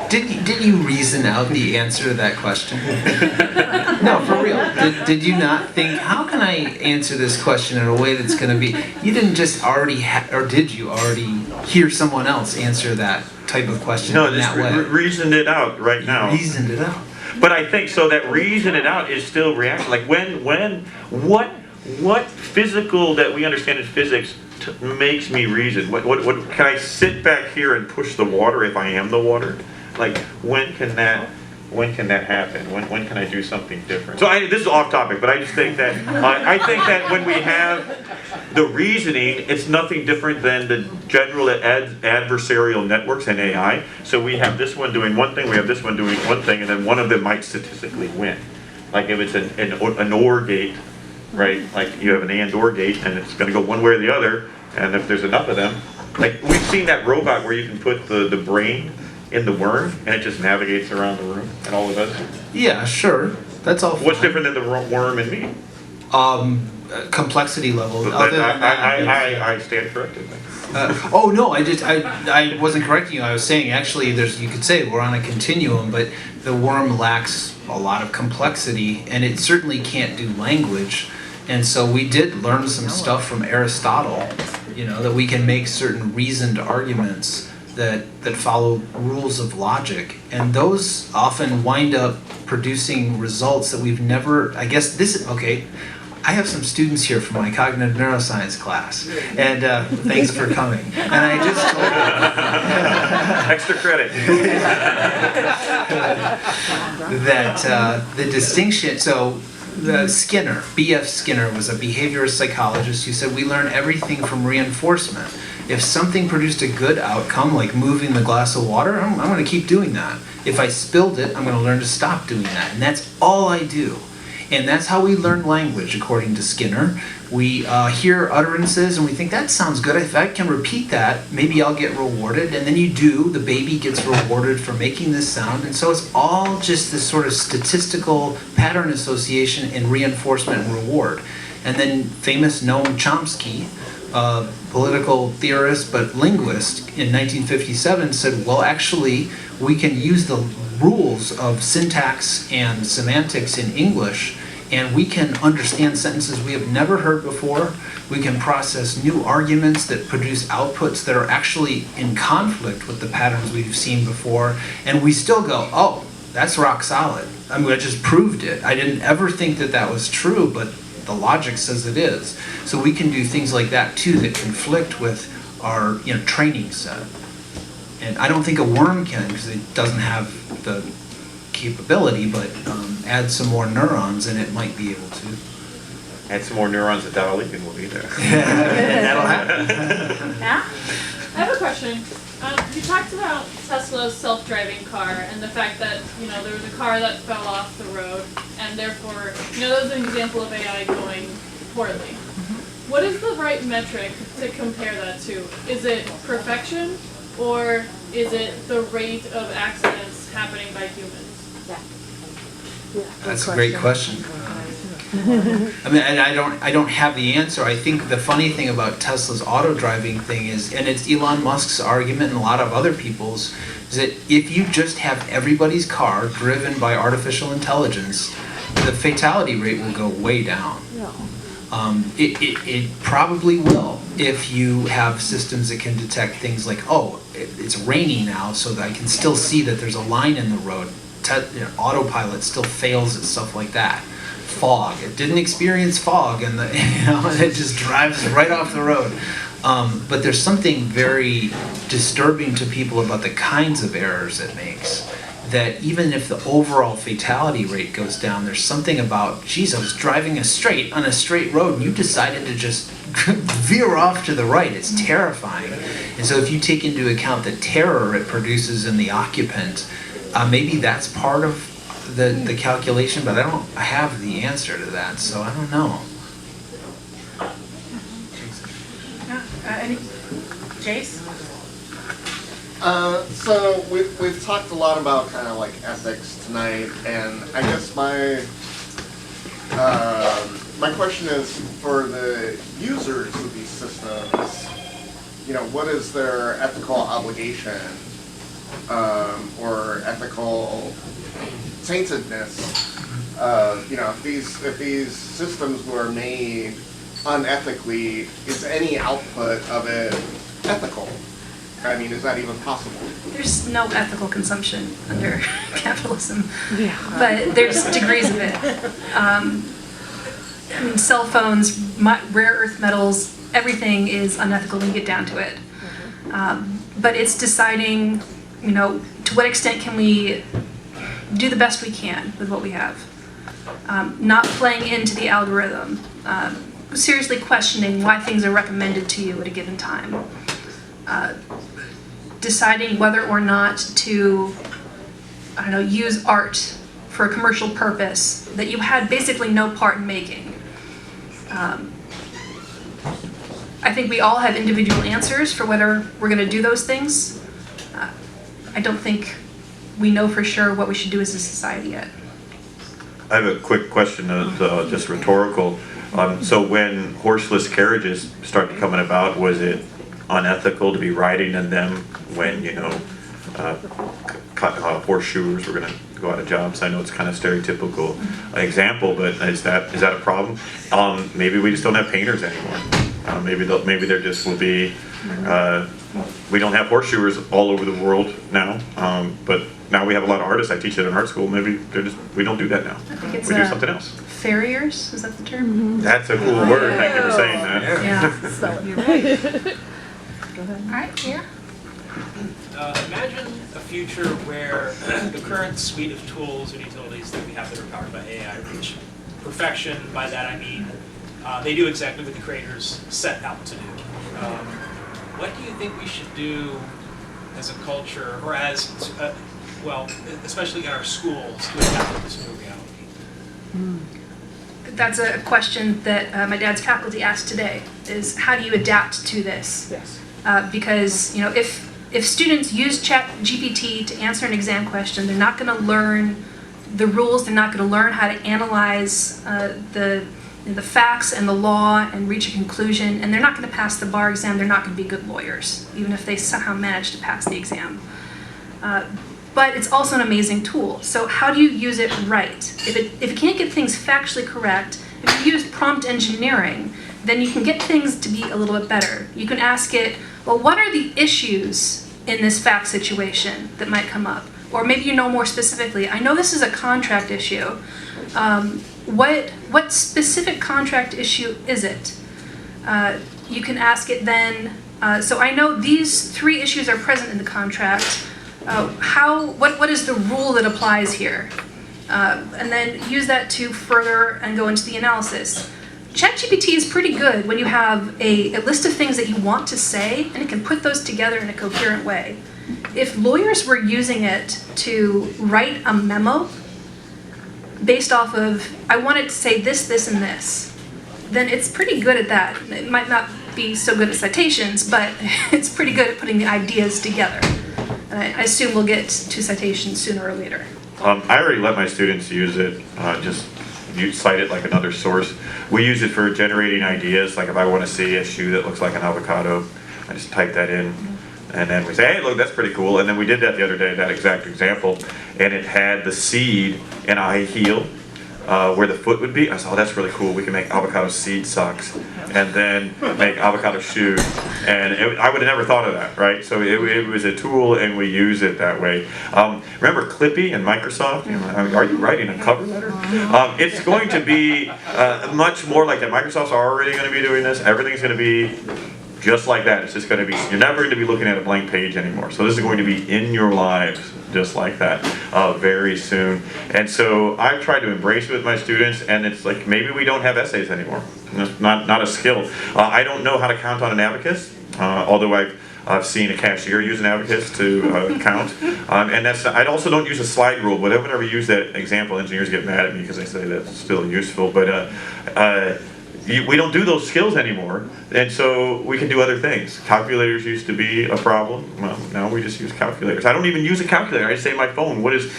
Did you reason out the answer to that question? No, for real. Did you not think, how can I answer this question in a way that's going to be... You didn't just already or did you already hear someone else answer that type of question No, in just that way? reasoned it out right now. Reasoned it out. But I think so that reason it out is still reaction. Like what physical that we understand in physics makes me reason? What can I sit back here and push the water if I am the water? Like when can that happen? When can I do something different? So this is off topic, but I just think that I think that when we have the reasoning, it's nothing different than the general adversarial networks in AI. So we have this one doing one thing, we have this one doing one thing, and then one of them might statistically win. Like if it's an OR gate, right? Like you have an AND OR gate, and it's going to go one way or the other. And if there's enough of them, like we've seen that robot where you can put the brain in the worm, and it just navigates around the room, and all of us. Yeah, sure. That's all fine. What's different than the worm and me? Complexity level. But Other than that, I stand corrected. oh no, I wasn't correcting you. I was saying actually, you could say we're on a continuum, but the worm lacks a lot of complexity, and it certainly can't do language. And so we did learn some stuff from Aristotle, that we can make certain reasoned arguments that follow rules of logic, and those often wind up producing results that we've never. I guess okay. I have some students here from my cognitive neuroscience class, and thanks for coming. And I just told them Extra credit. that the distinction. So Skinner, B.F. Skinner, was a behaviorist psychologist who said we learn everything from reinforcement. If something produced a good outcome, like moving the glass of water, I'm going to keep doing that. If I spilled it, I'm going to learn to stop doing that. And that's all I do. And that's how we learn language, according to Skinner. We hear utterances and we think, that sounds good. If I can repeat that, maybe I'll get rewarded. And then you do. The baby gets rewarded for making this sound. And so it's all just this sort of statistical pattern association and reinforcement and reward. And then famous Noam Chomsky, political theorist but linguist, in 1957 said, well, actually, we can use the rules of syntax and semantics in English, and we can understand sentences we have never heard before. We can process new arguments that produce outputs that are actually in conflict with the patterns we've seen before, and we still go, oh, that's rock solid. I mean, I just proved it. I didn't ever think that was true, but the logic says it is. So we can do things like that too that conflict with our training set. And I don't think a worm can, because it doesn't have the capability, but add some more neurons and it might be able to. Add some more neurons at Dalek and we'll be there. That'll happen. Yeah? I have a question. You talked about Tesla's self-driving car and the fact that, there was a car that fell off the road and therefore, that was an example of AI going poorly. What is the right metric to compare that to? Is it perfection or is it the rate of accidents happening by humans? That's a great question. I mean, and I don't have the answer. I think the funny thing about Tesla's auto-driving thing is, and it's Elon Musk's argument and a lot of other people's, is that if you just have everybody's car driven by artificial intelligence, the fatality rate will go way down. It probably will if you have systems that can detect things like, oh, it's raining now, so that I can still see that there's a line in the road. Autopilot still fails at stuff like that. Fog. It didn't experience fog, and it just drives right off the road. But there's something very disturbing to people about the kinds of errors it makes. that even if the overall fatality rate goes down, there's something about, geez, I was driving on a straight road and you decided to just veer off to the right. It's terrifying. And so if you take into account the terror it produces in the occupant, maybe that's part of the calculation, but I have the answer to that, so I don't know. Jace? So we've talked a lot about kind of like ethics tonight, and I guess my question is for the users of these systems, what is their ethical obligation or ethical taintedness? If these systems were made unethically, is any output of it ethical? I mean, is that even possible? There's no ethical consumption under capitalism, but there's degrees of it. I mean, cell phones, rare earth metals, everything is unethical when you get down to it. But it's deciding, to what extent can we do the best we can with what we have. Not playing into the algorithm. Seriously questioning why things are recommended to you at a given time. Deciding whether or not to, use art for a commercial purpose that you had basically no part in making. I think we all have individual answers for whether we're going to do those things. I don't think we know for sure what we should do as a society yet. I have a quick question, just rhetorical. So when horseless carriages started coming about, was it unethical to be riding in them when, horseshoers were going to go out of jobs? I know it's kind of stereotypical example, but is that a problem? Maybe we just don't have painters anymore. Maybe there just will be. We don't have horseshoers all over the world now, but now we have a lot of artists. I teach at an art school. Maybe we don't do that now. I think it's we do something else. Farriers, is that the term? That's a cool word. Thank you for saying that. Yeah. So you're right. All right, yeah. Imagine a future where the current suite of tools and utilities that we have that are powered by AI reach perfection. By that I mean they do exactly what the creators set out to do. What do you think we should do as a culture, or as, especially in our schools, to adapt to this new reality? That's a question that my dad's faculty asked today, is how do you adapt to this? Yes. Because if students use ChatGPT to answer an exam question, they're not going to learn the rules, they're not going to learn how to analyze the facts and the law and reach a conclusion, and they're not going to pass the bar exam, they're not going to be good lawyers, even if they somehow manage to pass the exam. But it's also an amazing tool. So how do you use it right? If it can't get things factually correct, if you use prompt engineering, then you can get things to be a little bit better. You can ask it, well, what are the issues in this fact situation that might come up? Or maybe more specifically, I know this is a contract issue. What specific contract issue is it? You can ask it then, so I know these 3 issues are present in the contract. What is the rule that applies here? And then use that to further and go into the analysis. ChatGPT is pretty good when you have a list of things that you want to say, and it can put those together in a coherent way. If lawyers were using it to write a memo based off of, I wanted to say this, this, and this, then it's pretty good at that. It might not be so good at citations, but it's pretty good at putting the ideas together. And I assume we'll get to citations sooner or later. I already let my students use it, you cite it like another source. We use it for generating ideas, like if I want to see a shoe that looks like an avocado, I just type that in, and then we say, hey, look, that's pretty cool. And then we did that the other day, that exact example, and it had the seed in a high heel, where the foot would be. I said, oh, that's really cool. We can make avocado seed socks and then make avocado shoes. And I would have never thought of that, right? So it was a tool, and we use it that way. Remember Clippy and Microsoft? Are you writing a cover letter? It's going to be much more like that. Microsoft's already going to be doing this. Everything's going to be just like that. It's just going to be, you're never going to be looking at a blank page anymore. So this is going to be in your lives just like that very soon. And so I've tried to embrace it with my students, and it's like maybe we don't have essays anymore. That's not a skill. I don't know how to count on an abacus, although I've seen a cashier use an abacus to count. And I also don't use a slide rule, but whenever I use that example, engineers get mad at me because they say that's still useful. But we don't do those skills anymore, and so we can do other things. Calculators used to be a problem. Well, now we just use calculators. I don't even use a calculator. I just say my phone, what is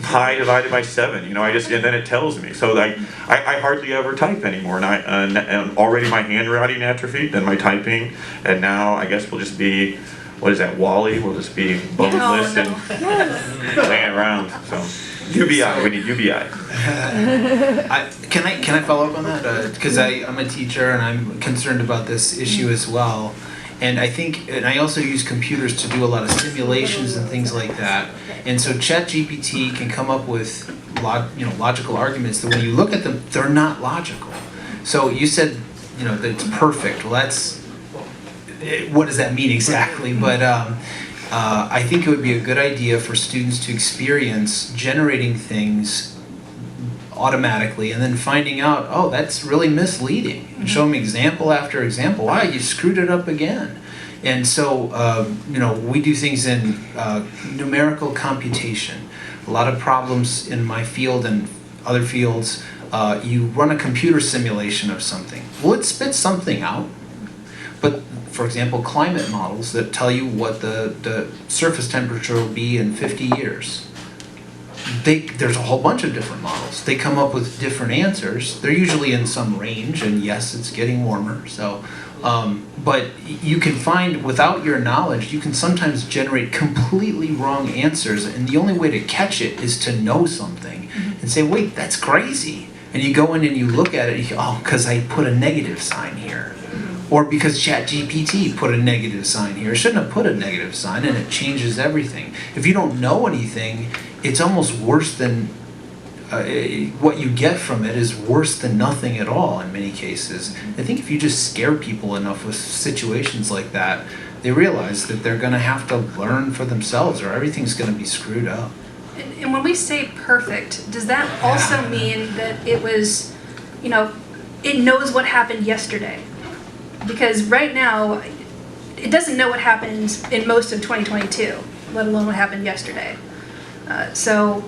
pi divided by 7? You know, and then it tells me. So I hardly ever type anymore, and already my handwriting atrophied, then my typing, and now I guess we'll just be, what is that, Wall-E? We'll just be boneless and laying around. So. UBI, we need UBI. Can I follow up on that? Because I'm a teacher and I'm concerned about this issue as well. And I think, and I also use computers to do a lot of simulations and things like that. And so ChatGPT can come up with logical arguments that when you look at them, they're not logical. So you said, that it's perfect. Well, what does that mean exactly? But I think it would be a good idea for students to experience generating things automatically and then finding out, oh, that's really misleading. And show them example after example. Wow, you screwed it up again. And so, we do things in numerical computation. A lot of problems in my field and other fields, you run a computer simulation of something. Well, it spits something out. But for example, climate models that tell you what the surface temperature will be in 50 years. There's a whole bunch of different models. They come up with different answers. They're usually in some range, and yes, it's getting warmer. So, but you can find, without your knowledge, you can sometimes generate completely wrong answers, and the only way to catch it is to know something and say, wait, that's crazy. And you go in and you look at it, and you go, oh, because I put a negative sign here. Or because ChatGPT put a negative sign here. It shouldn't have put a negative sign, and it changes everything. If you don't know anything, it's almost worse than, what you get from it is worse than nothing at all in many cases. I think if you just scare people enough with situations like that, they realize that they're going to have to learn for themselves or everything's going to be screwed up. And when we say perfect, does that also mean that it was, it knows what happened yesterday? Because right now, it doesn't know what happened in most of 2022, let alone what happened yesterday. So,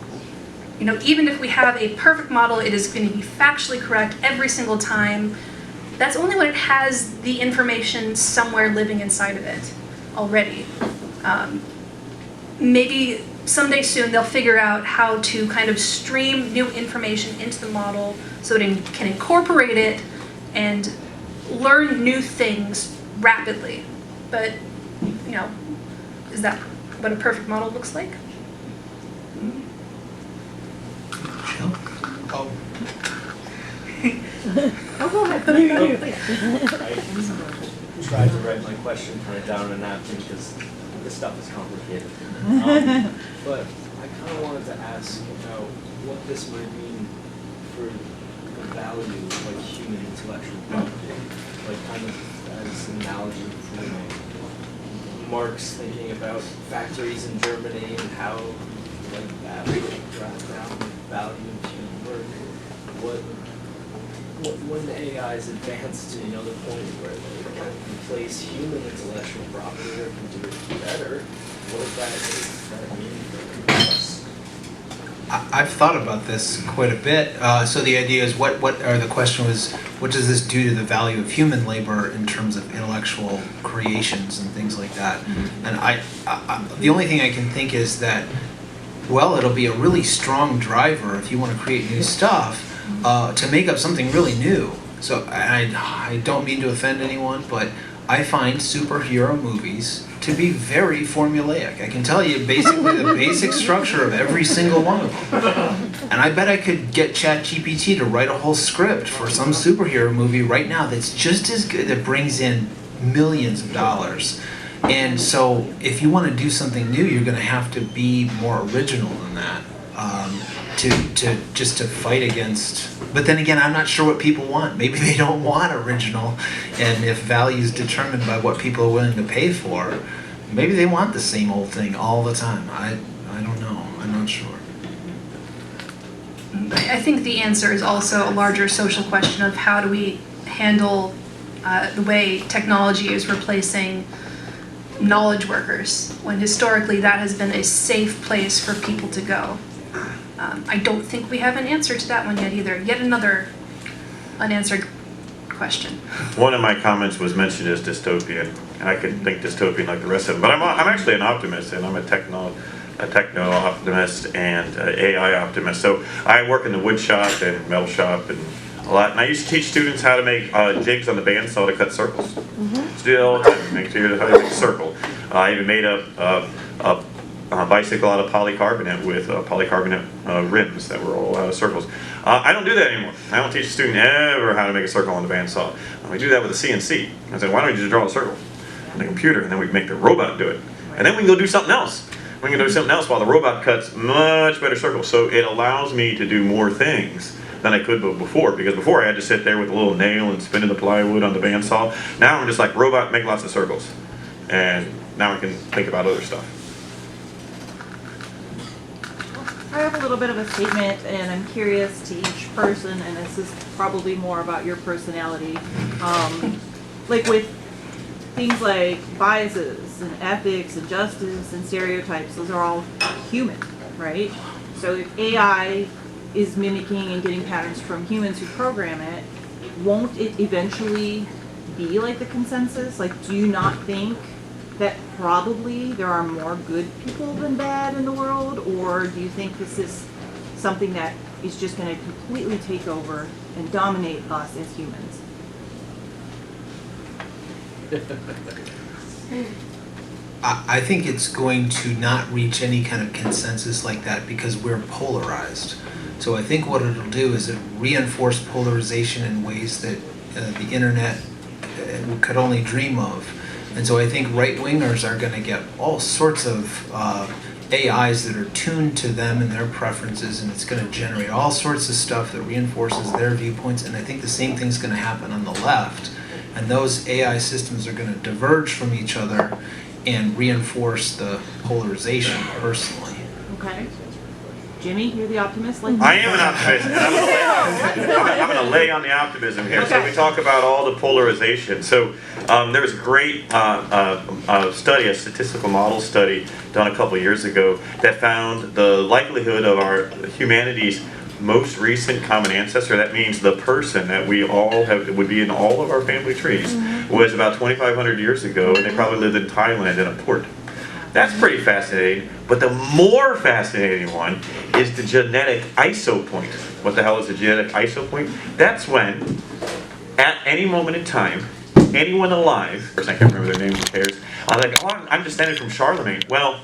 even if we have a perfect model, it is going to be factually correct every single time. That's only when it has the information somewhere living inside of it already. Maybe someday soon they'll figure out how to kind of stream new information into the model so it can incorporate it and learn new things rapidly. But, is that what a perfect model looks like? Oh. I tried to write my question kind of down on a napkin because this stuff is complicated. But I kind of wanted to ask about what this might mean for the value of like human intellectual property, like kind of as an analogy for Marx thinking about factories in Germany and how like that would drive down the value of human work. When the AIs advance to the point where they can replace human intellectual property or can do it better, what does that mean for us? I've thought about this quite a bit. So the idea is, the question was, what does this do to the value of human labor in terms of intellectual creations and things like that? And I the only thing I can think is that, well, it'll be a really strong driver if you want to create new stuff. To make up something really new. So I don't mean to offend anyone, but I find superhero movies to be very formulaic. I can tell you basically the basic structure of every single one of them. And I bet I could get ChatGPT to write a whole script for some superhero movie right now that's just as good, that brings in millions of dollars. And so if you want to do something new, you're going to have to be more original than that. to fight against. But then again, I'm not sure what people want. Maybe they don't want original, and if value is determined by what people are willing to pay for, maybe they want the same old thing all the time. I don't know. I'm not sure. I think the answer is also a larger social question of how do we handle the way technology is replacing knowledge workers, when historically that has been a safe place for people to go. I don't think we have an answer to that one yet either. Yet another unanswered question. One of my comments was mentioned as dystopian. I can think dystopian like the rest of them, but I'm actually an optimist, and I'm a techno optimist and AI optimist. So I work in the wood shop and metal shop and a lot, and I used to teach students how to make jigs on the bandsaw to cut circles. Still make sure how to make a circle. I even made a bicycle out of polycarbonate with polycarbonate rims that were all out of circles. I don't do that anymore. I don't teach a student ever how to make a circle on the bandsaw. We do that with a CNC. I said, why don't you just draw a circle on the computer, and then we make the robot do it, and then we can go do something else. We can do something else while the robot cuts much better circles. So it allows me to do more things than I could before, because before I had to sit there with a little nail and spinning the plywood on the bandsaw. Now I'm just like, robot, make lots of circles. And now I can think about other stuff. I have a little bit of a statement, and I'm curious to each person, and this is probably more about your personality. Like with things like biases and ethics and justice and stereotypes, those are all human, right? So if AI is mimicking and getting patterns from humans who program it, won't it eventually be like the consensus? Like, do you not think that probably there are more good people than bad in the world? Or do you think this is something that is just going to completely take over and dominate us as humans? I think it's going to not reach any kind of consensus like that because we're polarized. So I think what it'll do is it'll reinforce polarization in ways that the internet could only dream of. And so I think right-wingers are going to get all sorts of AIs that are tuned to them and their preferences, and it's going to generate all sorts of stuff that reinforces their viewpoints. And I think the same thing's going to happen on the left. And those AI systems are going to diverge from each other and reinforce the polarization personally. Okay. Jimmy, you're the optimist? Like I am an optimist, and I'm going to lay on the optimism here. So we talk about all the polarization. So there was a great study, a statistical model study done a couple years ago that found the likelihood of our humanity's most recent common ancestor, that means the person that we all have, would be in all of our family trees, was about 2,500 years ago, and they probably lived in Thailand in a port. That's pretty fascinating, but the more fascinating one is the genetic isopoint. What the hell is the genetic isopoint? That's when, at any moment in time, anyone alive, I can't remember their name, who cares, like, oh, I'm descended from Charlemagne. Well,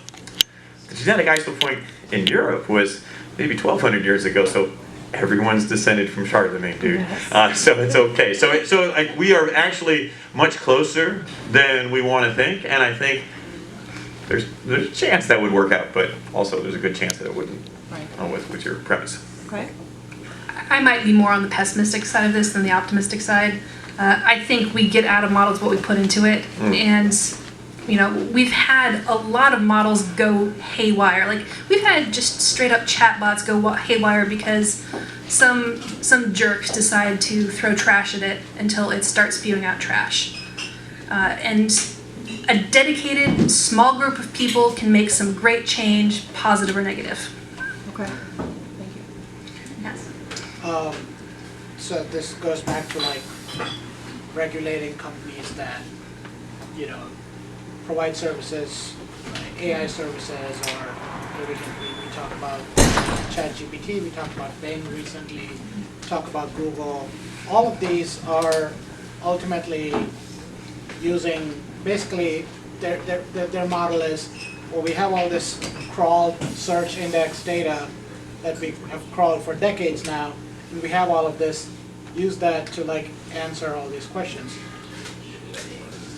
the genetic isopoint in Europe was maybe 1,200 years ago, so everyone's descended from Charlemagne, dude. So it's okay. So like, we are actually much closer than we want to think, and I think there's a chance that would work out, but also there's a good chance that it wouldn't. Right. With your premise. Okay. I might be more on the pessimistic side of this than the optimistic side. I think we get out of models what we put into it, and you know, we've had a lot of models go haywire. Like, we've had just straight up chatbots go haywire because some jerks decide to throw trash at it until it starts spewing out trash. And a dedicated small group of people can make some great change, positive or negative. Okay. Thank you. Yes. So this goes back to like regulating companies that, you know, provide services, like AI services, or we talk about ChatGPT, we talked about Bing recently, talk about Google. All of these are ultimately using, basically their model is, well, we have all this crawled search index data that we have crawled for decades now, and we have all of this, use that to like answer all these questions.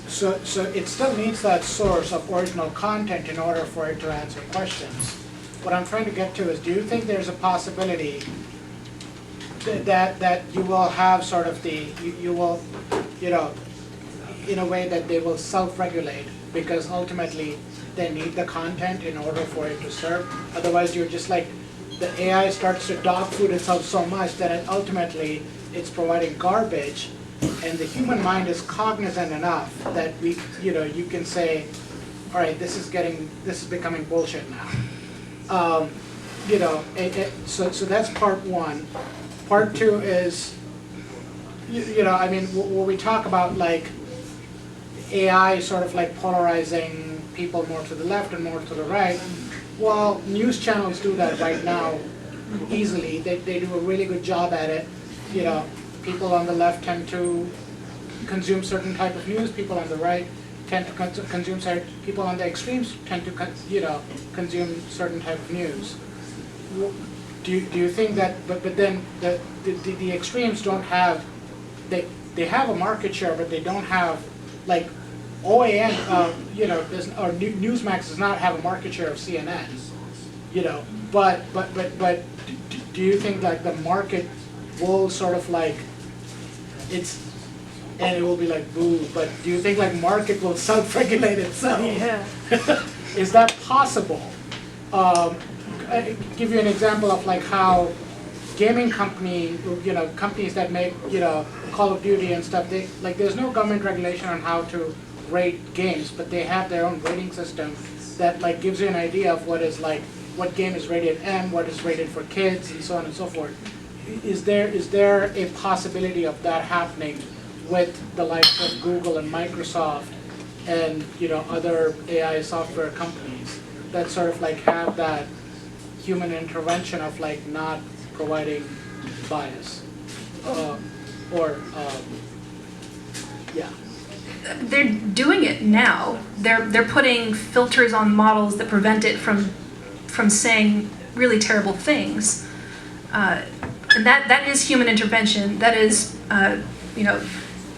So it still needs that source of original content in order for it to answer questions. what I'm trying to get to is, do you think there's a possibility that you will have sort of you will, you know, in a way that they will self-regulate, because ultimately they need the content in order for it to serve. Otherwise, you're just like, the AI starts to dog food itself so much that ultimately it's providing garbage, and the human mind is cognizant enough that you can say, all right, this is becoming bullshit now. So that's part one. Part two is, I mean, when we talk about like AI sort of like polarizing people more to the left and more to the right, well, news channels do that right now easily. They do a really good job at it. People on the left tend to consume certain type of news. People on the right tend to consume certain. People on the extremes tend to consume certain type of news. Do you think that? But then the extremes don't have. They have a market share, but they don't have like OAN. Or Newsmax does not have a market share of CNN. But do you think like the market will sort of like and it will be like boo, but do you think like market will self-regulate itself? Yeah. Is that possible? I give you an example of like how gaming companies that make Call of Duty and stuff, there's no government regulation on how to rate games, but they have their own rating system that like gives you an idea of what game is rated M, what is rated for kids, and so on and so forth. Is there a possibility of that happening with the likes of Google and Microsoft and other AI software companies that sort of like have that human intervention of like not providing bias yeah. They're doing it now. They're putting filters on models that prevent it from saying really terrible things, and that is human intervention. That is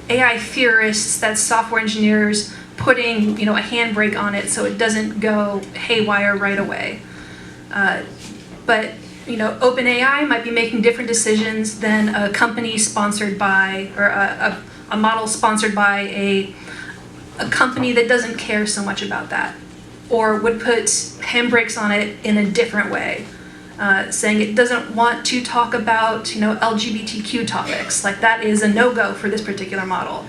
AI theorists, that's software engineers putting a handbrake on it so it doesn't go haywire right away. But OpenAI might be making different decisions than a company sponsored by, or a model sponsored by a company that doesn't care so much about that, or would put handbrakes on it in a different way, saying it doesn't want to talk about LGBTQ topics. Like that is a no-go for this particular model.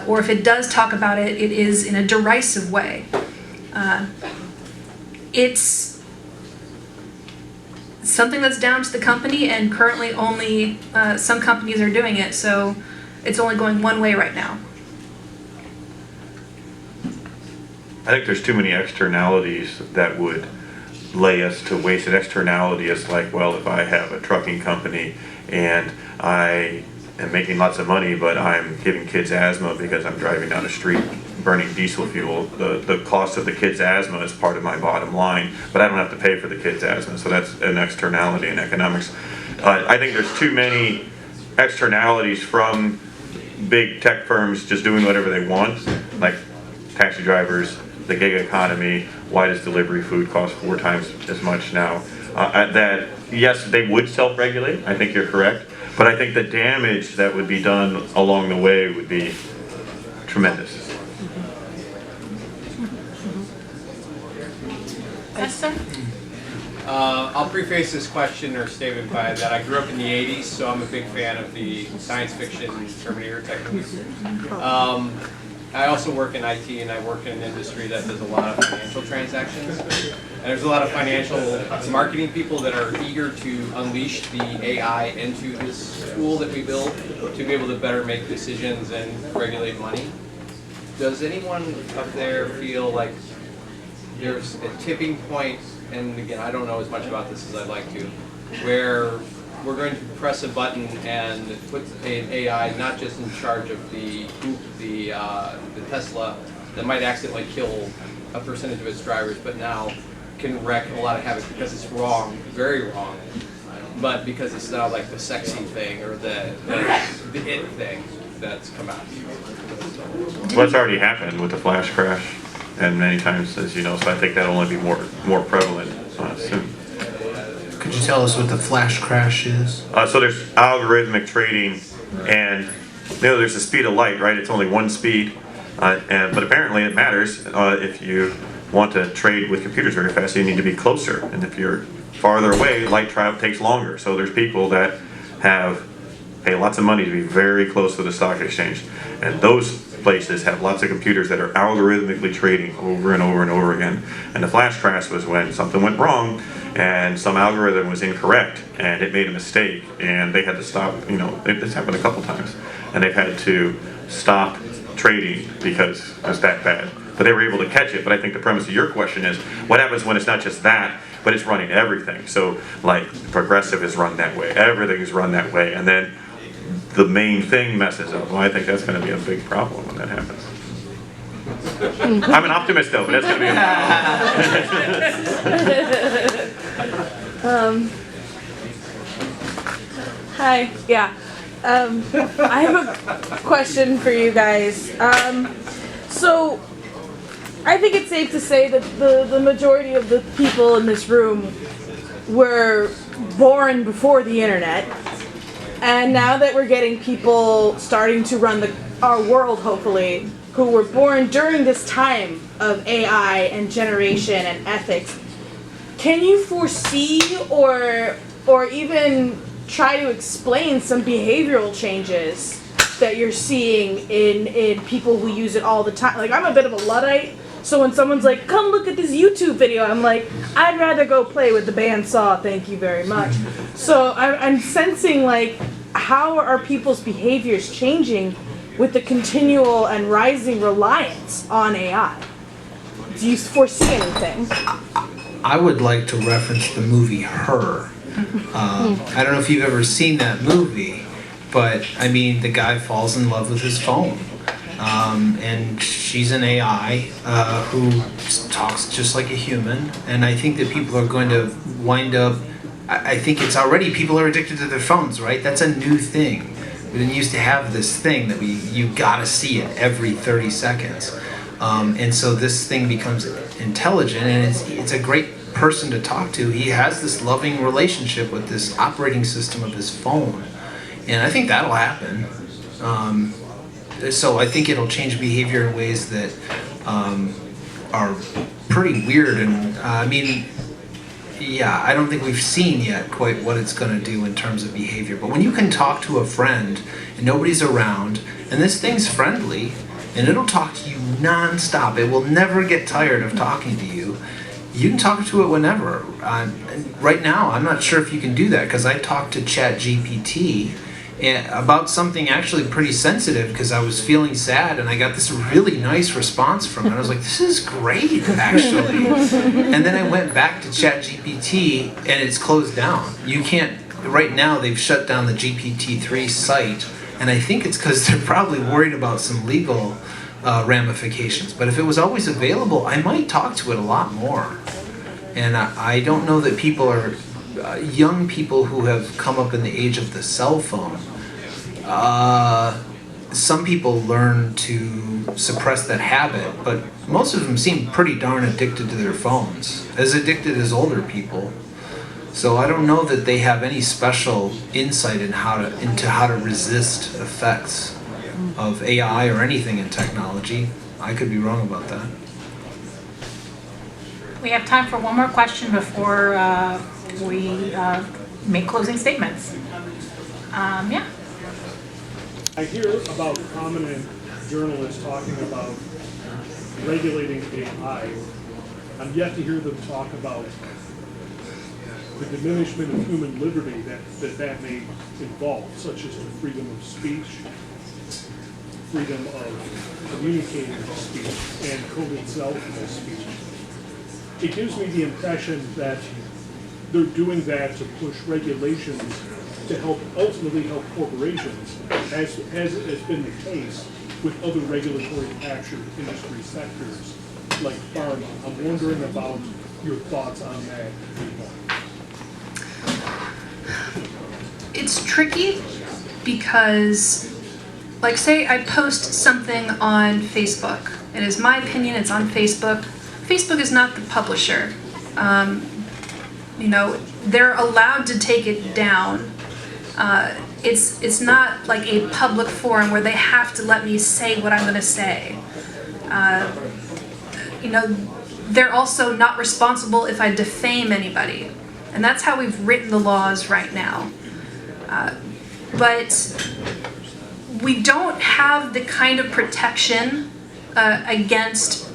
Or if it does talk about it, it is in a derisive way. It's something that's down to the company, and currently only some companies are doing it, so it's only going one way right now. I think there's too many externalities that would lay us to waste. An externality is like, well, if I have a trucking company and I am making lots of money, but I'm giving kids asthma because I'm driving down the street burning diesel fuel, the cost of the kids' asthma is part of my bottom line, but I don't have to pay for the kids' asthma, so that's an externality in economics. I think there's too many externalities from big tech firms just doing whatever they want, like taxi drivers, the gig economy. Why does delivery food cost 4 times as much now? That, yes, they would self-regulate, I think you're correct, but I think the damage that would be done along the way would be tremendous. Esther? I'll preface this question or statement by that I grew up in the 80s, so I'm a big fan of the science fiction Terminator techniques. I also work in IT, and I work in an industry that does a lot of financial transactions. And there's a lot of financial marketing people that are eager to unleash the AI into this tool that we build to be able to better make decisions and regulate money. Does anyone up there feel like there's a tipping point, and again, I don't know as much about this as I'd like to, where we're going to press a button and put an AI not just in charge of the Tesla that might accidentally kill a percentage of its drivers, but now can wreak a lot of havoc because it's wrong, very wrong, but because it's now like the sexy thing or the it thing that's come out. Well, it's already happened with the flash crash, and many times, as you know, so I think that'll only be more prevalent. soon. Could you tell us what the flash crash is? So there's algorithmic trading, and there's the speed of light, right? It's only one speed, but apparently it matters. If you want to trade with computers very fast, you need to be closer, and if you're farther away, light travel takes longer. So there's people that pay lots of money to be very close to the stock exchange, and those places have lots of computers that are algorithmically trading over and over and over again. And the flash crash was when something went wrong and some algorithm was incorrect and it made a mistake and they had to stop. It's happened a couple times, and they've had to stop trading because it was that bad. But they were able to catch it. But I think the premise of your question is, what happens when it's not just that, but it's running everything? So like Progressive is run that way, everything is run that way, and then the main thing messes up. Well, I think that's going to be a big problem when that happens. I'm an optimist though, but that's going to be a problem. Hi, yeah. I have a question for you guys. So, I think it's safe to say that the majority of the people in this room were born before the internet. And now that we're getting people starting to run our world, hopefully, who were born during this time of AI and generation and ethics, can you foresee or even try to explain some behavioral changes that you're seeing in people who use it all the time? Like, I'm a bit of a Luddite, so when someone's like, come look at this YouTube video, I'm like, I'd rather go play with the bandsaw, thank you very much. So I'm sensing, like, how are people's behaviors changing with the continual and rising reliance on AI? Do you foresee anything? I would like to reference the movie Her. I don't know if you've ever seen that movie, but I mean, the guy falls in love with his phone. And she's an AI who talks just like a human. And I think that people are going to wind up, I think it's already, people are addicted to their phones, right? That's a new thing. We didn't used to have this thing that you gotta see it every 30 seconds. And so this thing becomes intelligent, and it's a great person to talk to. He has this loving relationship with this operating system of his phone. And I think that'll happen. So I think it'll change behavior in ways that are pretty weird. And I mean, yeah, I don't think we've seen yet quite what it's going to do in terms of behavior. But when you can talk to a friend and nobody's around, and this thing's friendly, and it'll talk to you nonstop, it will never get tired of talking to you. You can talk to it whenever. Right now, I'm not sure if you can do that, because I talked to ChatGPT about something actually pretty sensitive, because I was feeling sad, and I got this really nice response from it. I was like, this is great, actually. And then I went back to ChatGPT, and it's closed down. You can't, right now they've shut down the GPT-3 site, and I think it's because they're probably worried about some legal ramifications. But if it was always available, I might talk to it a lot more. And I don't know that people are, young people who have come up in the age of the cell phone, some people learn to suppress that habit, but most of them seem pretty darn addicted to their phones, as addicted as older people. So I don't know that they have any special insight into how to resist effects of AI or anything in technology. I could be wrong about that. We have time for one more question before we make closing statements. Yeah. I hear about prominent journalists talking about regulating AI. I'm yet to hear them talk about the diminishment of human liberty that may involve, such as the freedom of speech, freedom of communicating speech, and code itself as speech. It gives me the impression that they're doing that to push regulations to ultimately help corporations, as has been the case with other regulatory captured industry sectors like pharma. I'm wondering about your thoughts on that. It's tricky because, like, say I post something on Facebook. It is my opinion, it's on Facebook. Facebook is not the publisher. they're allowed to take it down. It's not like a public forum where they have to let me say what I'm going to say. They're also not responsible if I defame anybody. And that's how we've written the laws right now. But we don't have the kind of protection against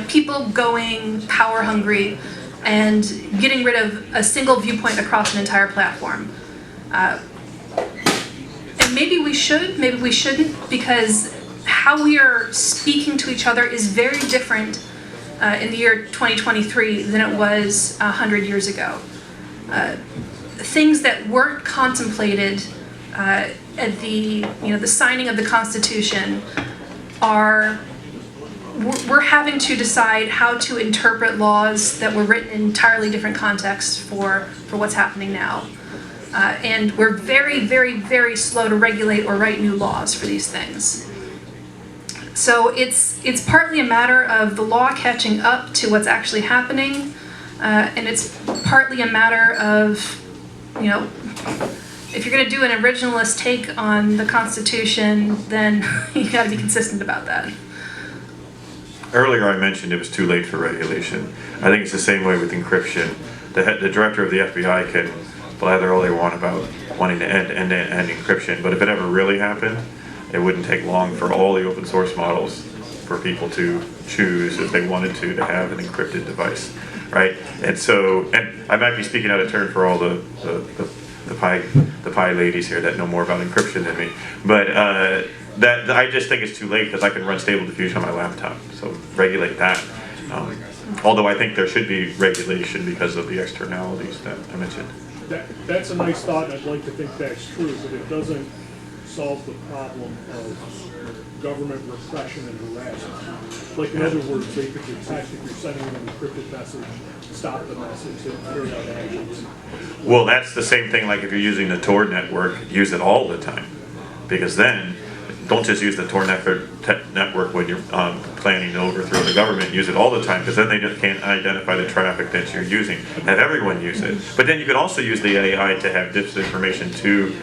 people going power hungry and getting rid of a single viewpoint across an entire platform. And maybe we should, maybe we shouldn't, because how we are speaking to each other is very different in the year 2023 than it was 100 years ago. Things that weren't contemplated at the signing of the Constitution we're having to decide how to interpret laws that were written in entirely different contexts for what's happening now. And we're very, very, very slow to regulate or write new laws for these things. So it's partly a matter of the law catching up to what's actually happening, and it's partly a matter of, if you're going to do an originalist take on the Constitution, then you got to be consistent about that. Earlier I mentioned it was too late for regulation. I think it's the same way with encryption. The director of the FBI can blather all they want about wanting to end encryption, but if it ever really happened, it wouldn't take long for all the open source models for people to choose, if they wanted to have an encrypted device, right? And I might be speaking out of turn for all the pie ladies here that know more about encryption than me, but that I just think it's too late because I can run Stable Diffusion on my laptop, so regulate that. Although I think there should be regulation because of the externalities that I mentioned. That's a nice thought, and I'd like to think that's true, but it doesn't solve the problem of government repression and harassment. Like, in other words, they could detect if you're sending an encrypted message, stop the message, and carry out actions. Well, that's the same thing like if you're using the Tor network, use it all the time. Because then, don't just use the Tor network when you're planning to overthrow the government, use it all the time, because then they just can't identify the traffic that you're using. Have everyone use it. But then you can also use the AI to have disinformation to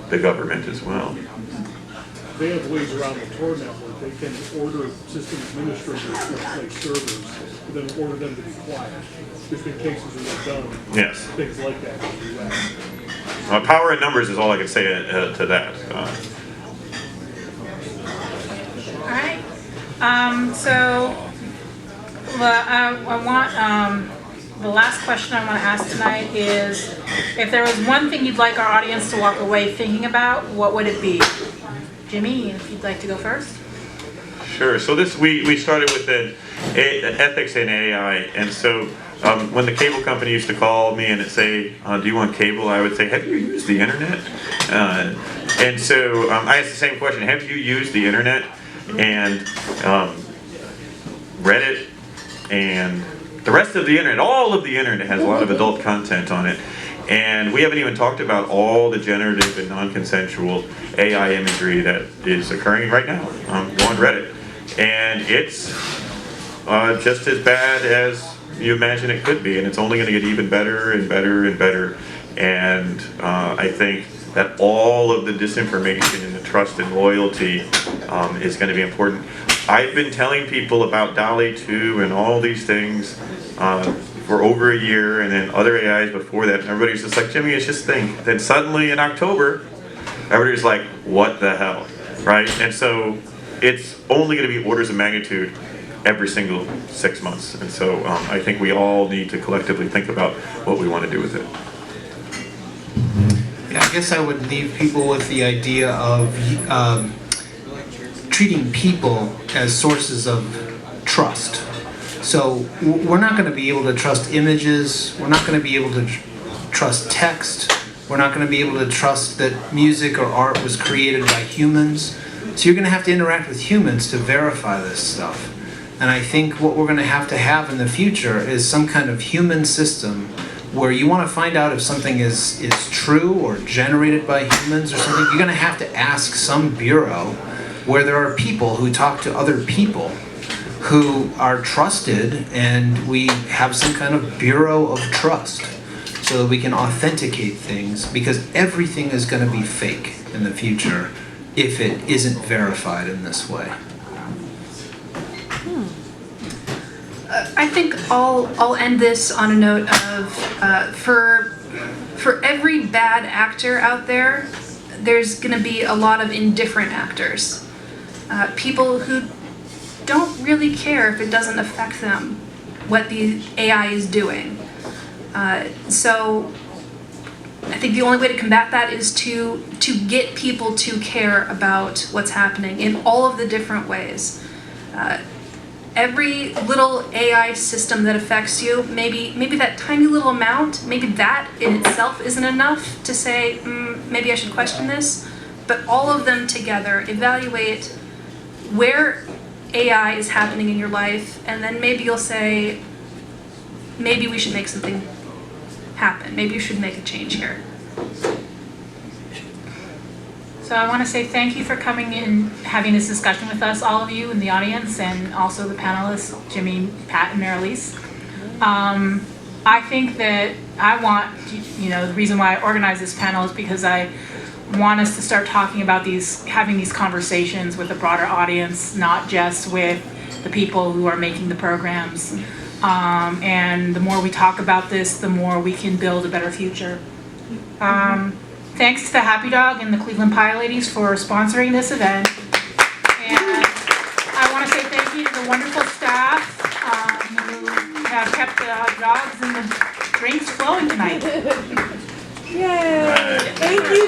the government as well. They have ways around the Tor network. They can order system administrators to replace servers, and then order them to be quiet, just in cases where they've done things like that in the US. Power in numbers is all I can say to that. All right. I want the last question I want to ask tonight is, if there was one thing you'd like our audience to walk away thinking about, what would it be? Jimmy, if you'd like to go first. Sure. So we started with ethics in AI, and so when the cable company used to call me and say, "Do you want cable?" I would say, "Have you used the internet?" And so I asked the same question: have you used the internet? And Reddit and the rest of the internet, all of the internet has a lot of adult content on it. And we haven't even talked about all the generative and non-consensual AI imagery that is occurring right now on Reddit. And it's just as bad as you imagine it could be, and it's only going to get even better and better and better. And I think that all of the disinformation and the trust and loyalty is going to be important. I've been telling people about DALL-E 2 and all these things for over a year, and then other AIs before that, and everybody's just like, Jimmy, it's just think. Then suddenly in October, everybody's like, what the hell, right? And so it's only going to be orders of magnitude every single 6 months. And so I think we all need to collectively think about what we want to do with it. Yeah, I guess I would leave people with the idea of treating people as sources of trust. So we're not going to be able to trust images, we're not going to be able to trust text, we're not going to be able to trust that music or art was created by humans. So you're going to have to interact with humans to verify this stuff. And I think what we're going to have in the future is some kind of human system where you want to find out if something is true or generated by humans or something. You're going to have to ask some bureau where there are people who talk to other people who are trusted, and we have some kind of bureau of trust. so that we can authenticate things, because everything is going to be fake in the future if it isn't verified in this way. I think I'll end this on a note of for every bad actor out there, there's going to be a lot of indifferent actors, people who don't really care if it doesn't affect them what the AI is doing. So I think the only way to combat that is to get people to care about what's happening in all of the different ways. Every little AI system that affects you, maybe that tiny little amount, maybe that in itself isn't enough to say, maybe I should question this, but all of them together, evaluate where AI is happening in your life, and then maybe you'll say, maybe we should make something happen. Maybe you should make a change here. So I want to say thank you for coming in, having this discussion with us, all of you in the audience, and also the panelists, Jimmy, Pat, and Marilise. I think that I want, the reason why I organized this panel is because I want us to start talking about having these conversations with a broader audience, not just with the people who are making the programs. And the more we talk about this, the more we can build a better future. Thanks to Happy Dog and the Cleveland Pie Ladies for sponsoring this event. And I want to say thank you to the wonderful staff who have kept the dogs and the drinks flowing tonight. Yay! Thank you,